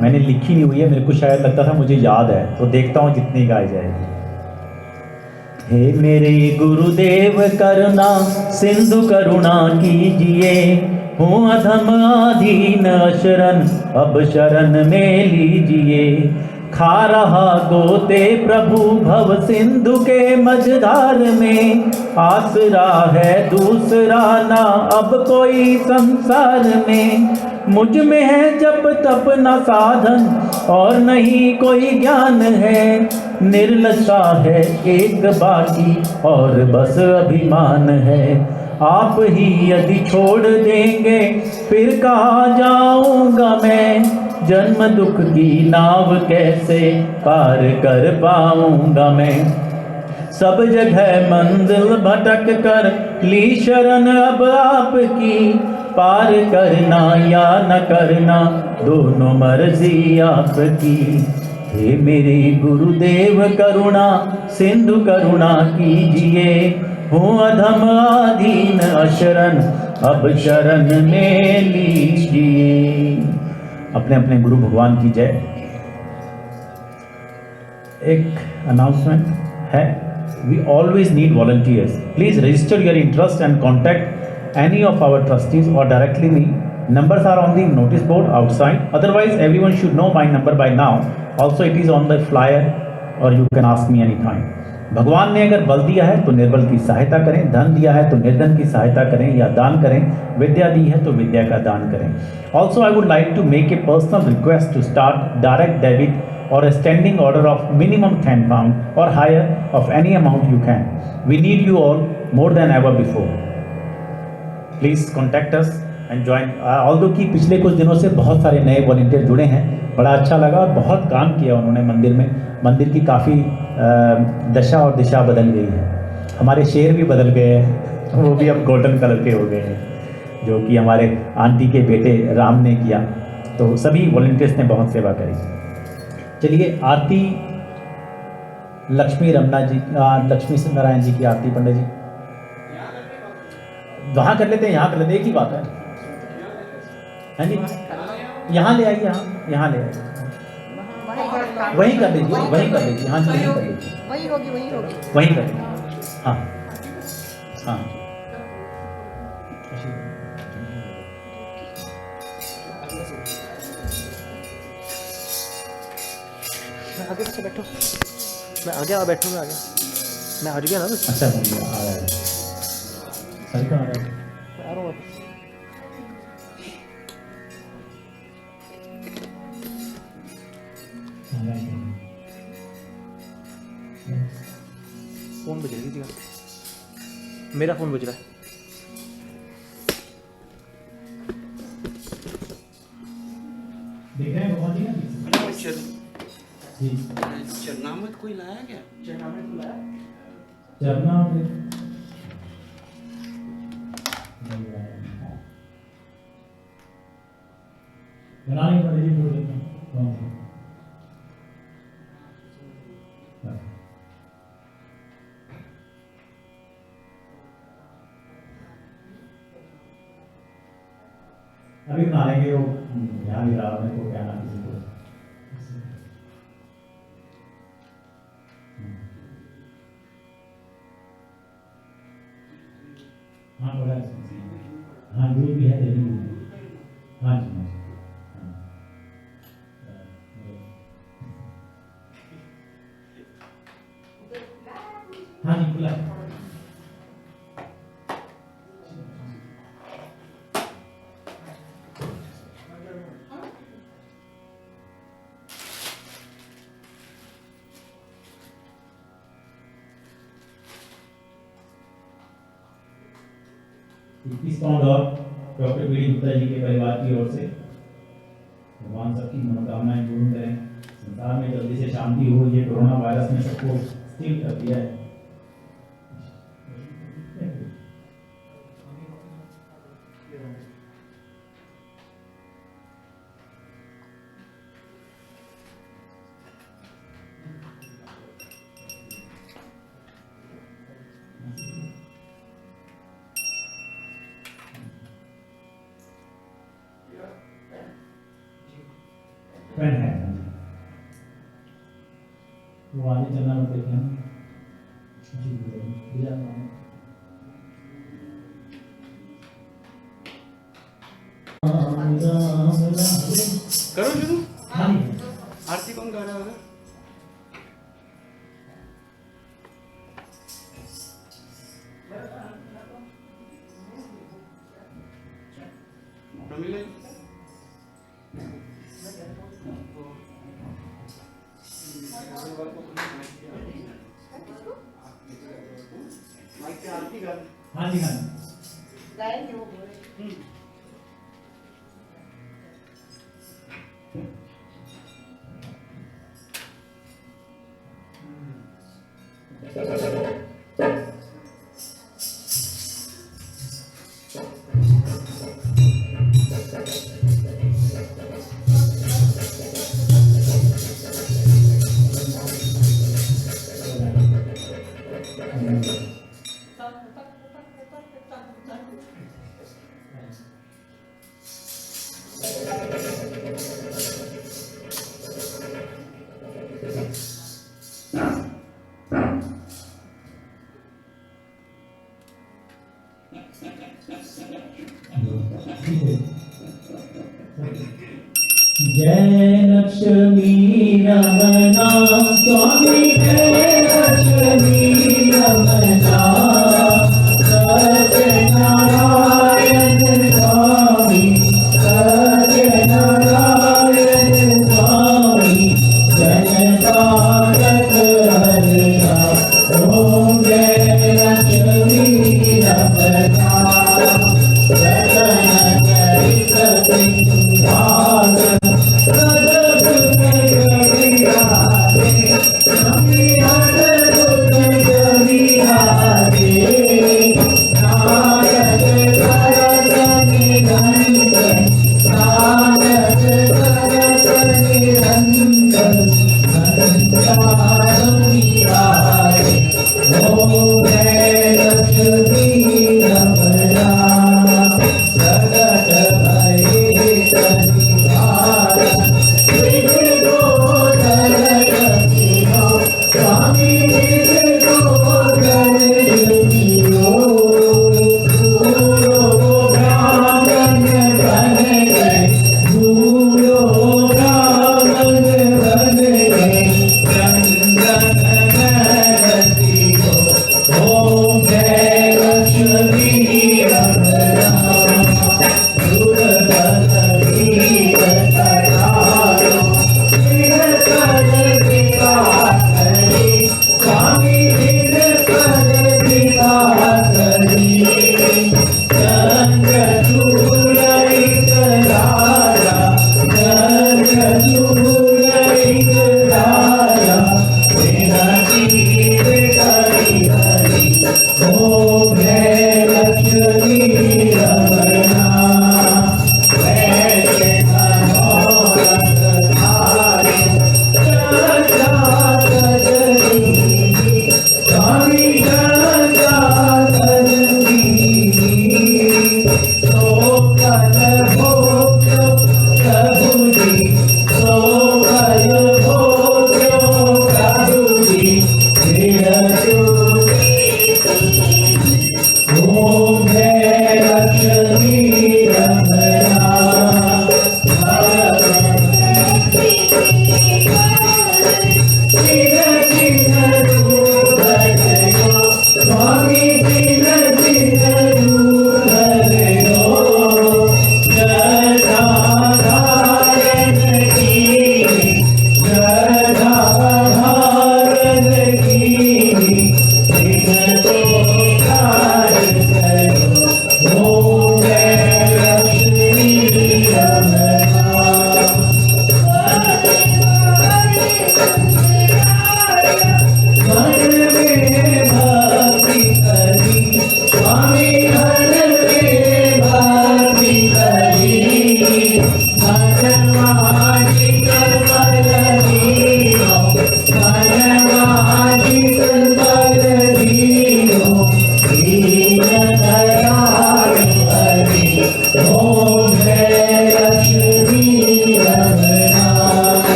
मैंने लिखी नहीं हुई है, मेरे को शायद लगता था मुझे याद है, तो देखता हूँ जितनी गाई जाएगी। हे मेरे गुरुदेव करुणा सिंधु करुणा कीजिए, हूँ अधम आधीन शरण अब शरण में लीजिए। खा रहा गोते प्रभु भव सिंधु के मझधार में, आसरा है दूसरा ना अब कोई संसार में। मुझ में है जप तप न साधन और नहीं कोई ज्ञान है, निर्लसा है एक बाकी और बस अभिमान है। आप ही यदि छोड़ देंगे फिर कहाँ जाऊंगा मैं, जन्म दुख की नाव कैसे पार कर पाऊंगा मैं। सब जगह मंजिल भटक कर ली शरण अब आपकी, पार करना या न करना दोनों मर्जी आपकी। हे मेरे गुरुदेव करुणा सिंधु करुणा कीजिए, हूँ अधम अधीन अशरण अब शरण में लीजिए। अपने अपने गुरु भगवान की जय। एक अनाउंसमेंट है, we always need volunteers. Please register your interest and contact any of our trustees or directly me. Numbers are on the notice board outside. Otherwise, everyone should know my number by now. Also, it is on the flyer or you can ask me anytime. भगवान ने अगर बल दिया है तो निर्बल की सहायता करें, धन दिया है तो निर्धन की सहायता करें या दान करें, विद्या दी है तो विद्या का दान करें। Also, I would like to make a personal request to start direct debit or a standing order of minimum 10 pound or higher of any amount you can. We need you all more than ever before. Please contact us and join. Although कि पिछले कुछ दिनों से बहुत सारे नए volunteer जुड़े हैं, बड़ा अच्छा लगा और बहुत काम किया उन्होंने मंदिर में। मंदिर की काफ़ी दशा और दिशा बदल गई है। हमारे शेर भी बदल गए हैं, वो भी अब गोल्डन कलर के हो गए हैं, जो कि हमारे आंटी के बेटे राम ने किया। तो सभी वॉलंटियर्स ने बहुत सेवा करी। चलिए आरती लक्ष्मी रमना जी, लक्ष्मी नारायण जी की आरती पंडित जी वहाँ कर लेते हैं, यहाँ कर लेते हैं, एक ही बात है। हाँ जी, यहाँ ले आइए, यहाँ ले आइए, वहीं कर लीजिए, वहीं कर लीजिए। हाँ जी, वहीं कर लीजिए, वही होगी वहीं कर लीजिए। हाँ हाँ, आगे से बैठो, मैं आगे आ बैठूँ, मैं हट गया ना। अच्छा भैया आ रहा है, सही कहा आ रहा है। आ रहा हूँ। फोन बज रही थी, मेरा फोन बज रहा है। देख रहे हैं भगवान जी ना चरनामत कोई लाया क्या? चरनामत को लाया? चरना बनाने पड़ेगी थोड़ी अभी बना लेंगे। वो यहाँ भी रहा मेरे को क्या ना किसी को। हाँ बड़ा हाँ दूध भी है, दही भी है। हाँ जी हाँ जी खुला। इस पाउंड और डॉक्टर पीडी गुप्ता जी के परिवार की ओर से भगवान सबकी मनोकामनाएं पूर्ण करें, संसार में जल्दी से शांति हो। ये कोरोना वायरस ने सबको स्थिर कर दिया है। फ्रेंड है वो आगे चलना मत देखिए ना। करो शुरू। हाँ आरती कौन गा रहा होगा? प्रमिला जी? हाँ जी हाँ। जय लक्ष्मी रमना स्वामी जय लक्ष्मी रमना सत्यनारायण स्वामी सत्यनारायण स्वामी जनतारक हरिया ओम जय लक्ष्मी रमना स्वामी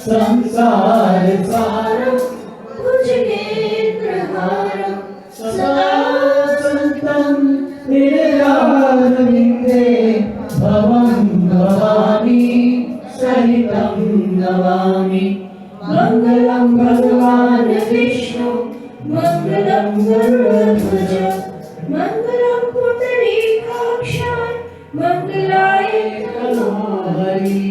संसार सारम भुजगेन्द्रहारं सदा संतं निरयानविन्दे भवं भवानी सहितं नमामि। मङ्गलं भगवान् विष्णु मङ्गलं गरुडध्वज मङ्गलं पुण्डरीकाक्षाय मङ्गलाय नमो हरि।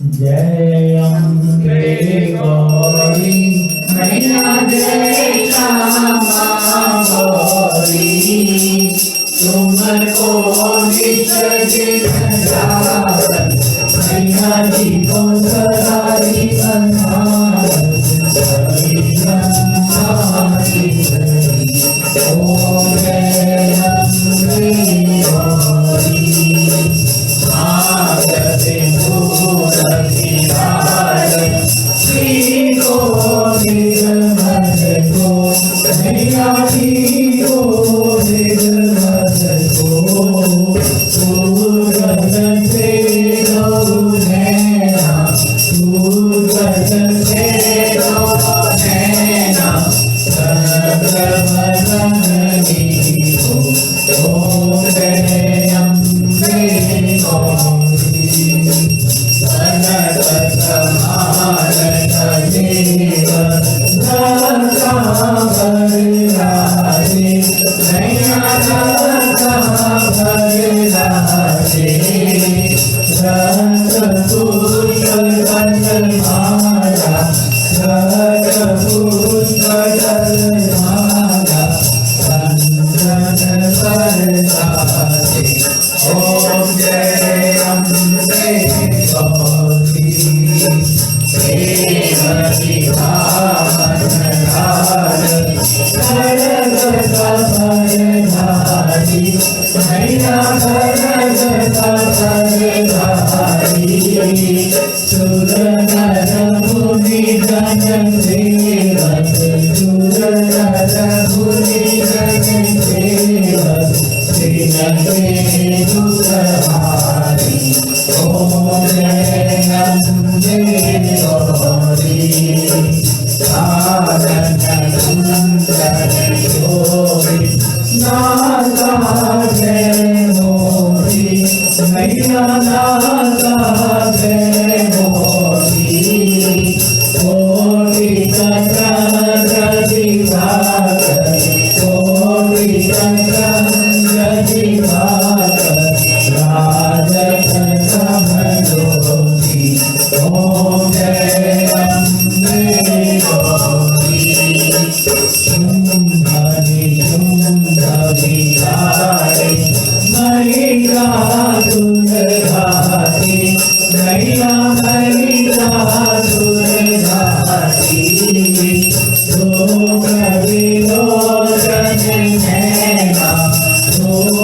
जय अम्बे गौरी मैया जय श्यामा गौरी तुमको नित्य दिन जागरण मैया जी को सदाई संभालन हरि संभाली ओम जय अम्बे गौरी आगते Oh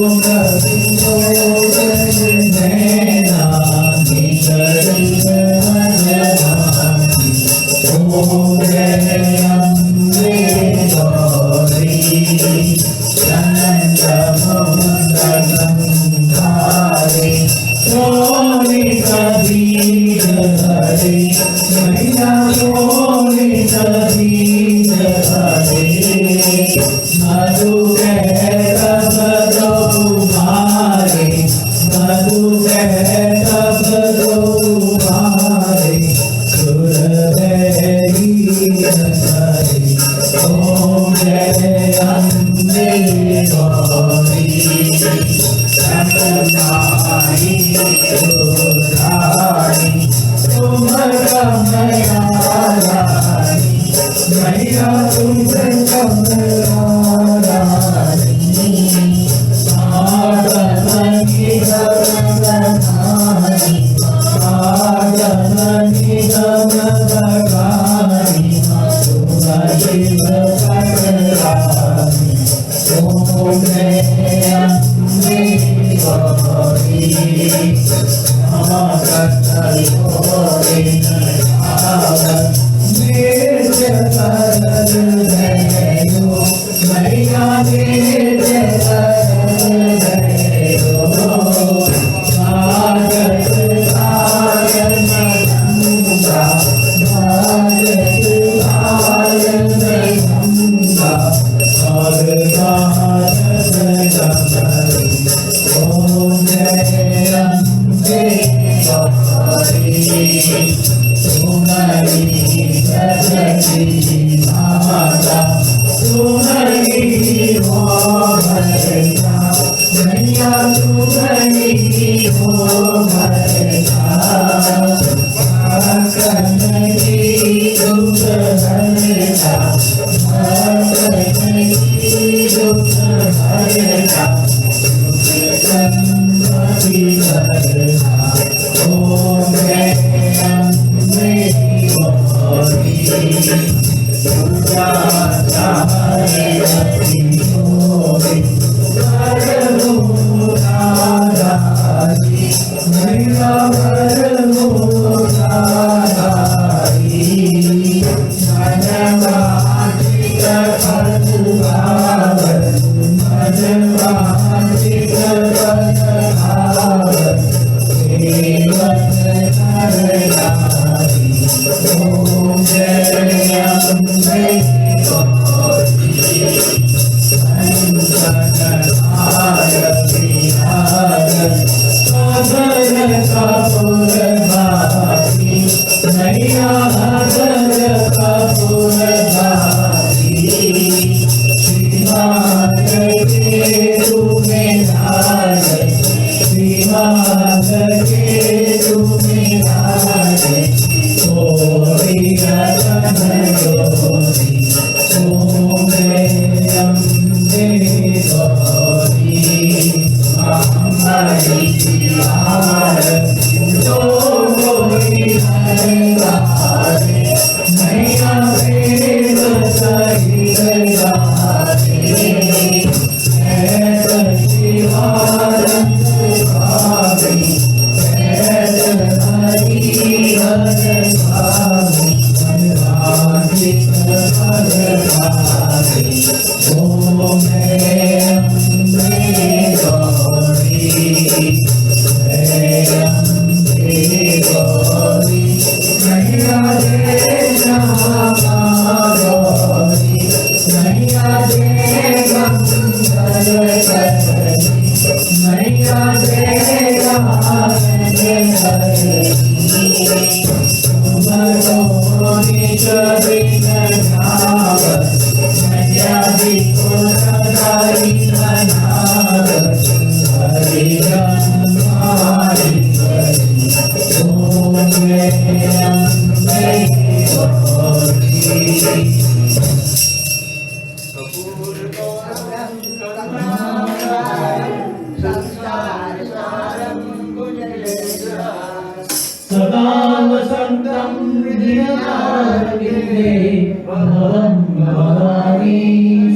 भवं भवानी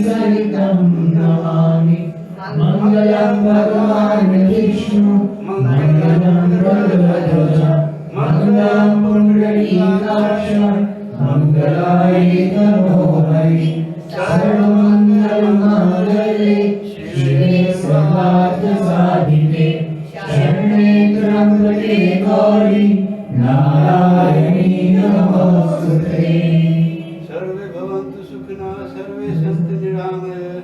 सरितं नमामि मंगलम भगवान विष्णु मंगलम गरुड़ध्वज मंगलम पुंडरीकाक्ष मंगलाय तनोहरि सर्वमंगलमांगल्ये शिवे सर्वार्थ साधिके शरण्ये त्र्यंबके गौरी नारायणी नमोस्तुते। सर्वे भवन्तु सुखिनः सर्वे सन्तु निरामयाः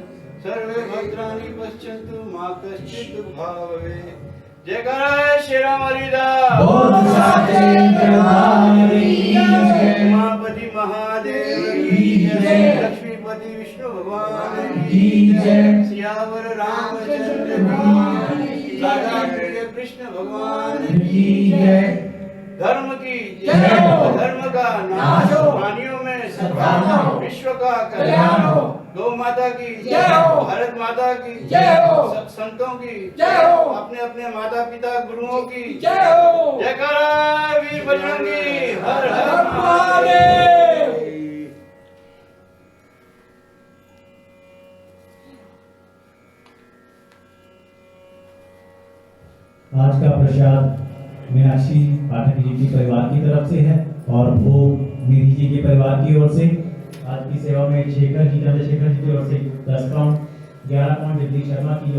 सर्वे भद्राणि पश्यन्तु मा कश्चित् दुःखभाग् भवेत्। जयकारा श्री राम हरिदास बोल सच्चे दरबार की जय। उमापति महादेव की जय। लक्ष्मीपति विष्णु भगवान की जय। सियावर रामचंद्र की राधा प्रिय कृष्ण भगवान की जय। धर्म की जय जय। हो। धर्म का नाश हो। प्राणियों में सद्भाव हो। विश्व का कल्याण हो। गौ माता की जय हो। भारत माता की जय हो। संतों की जय हो। अपने अपने माता पिता गुरुओं की जय हो। जयकारा वीर बजरंगी हर हर हर महादेव। आज का प्रसाद मीनाक्षी पाठक जी की परिवार की तरफ से है और भोग निधि जी के परिवार की ओर से। आज की सेवा में चंद्रशेखर जी की ओर से 10 पाउंड, 11 पाउंड जगदीश शर्मा जी की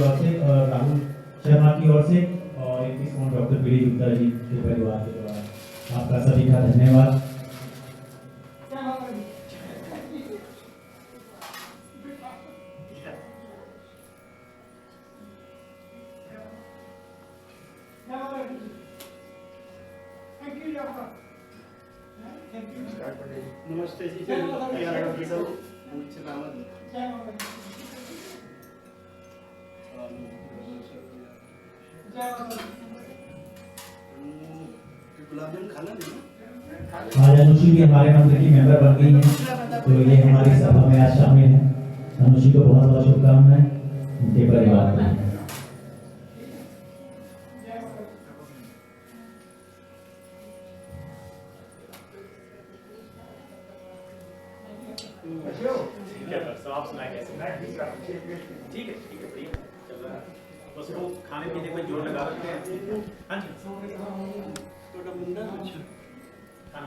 ओर से और राहुल शर्मा की ओर से और 21 pound doctor PD Gupta ji के परिवार के द्वारा। आपका सभी का धन्यवाद। नमस्ते जी डॉक्टर साहब गुलाब जामुन खाना नहीं आज अनुषी भी हमारे मंदिर की मेंबर बन गई हैं, तो ये हमारी सभा में आज शामिल है। अनुषी को बहुत बहुत शुभकामनाएं उनके परिवार को। ठीक है बढ़िया चल रहा है। बस वो खाने पीने में जोर लगा रखते हैं। हाँ जी छोटा मुंडा अच्छा हाँ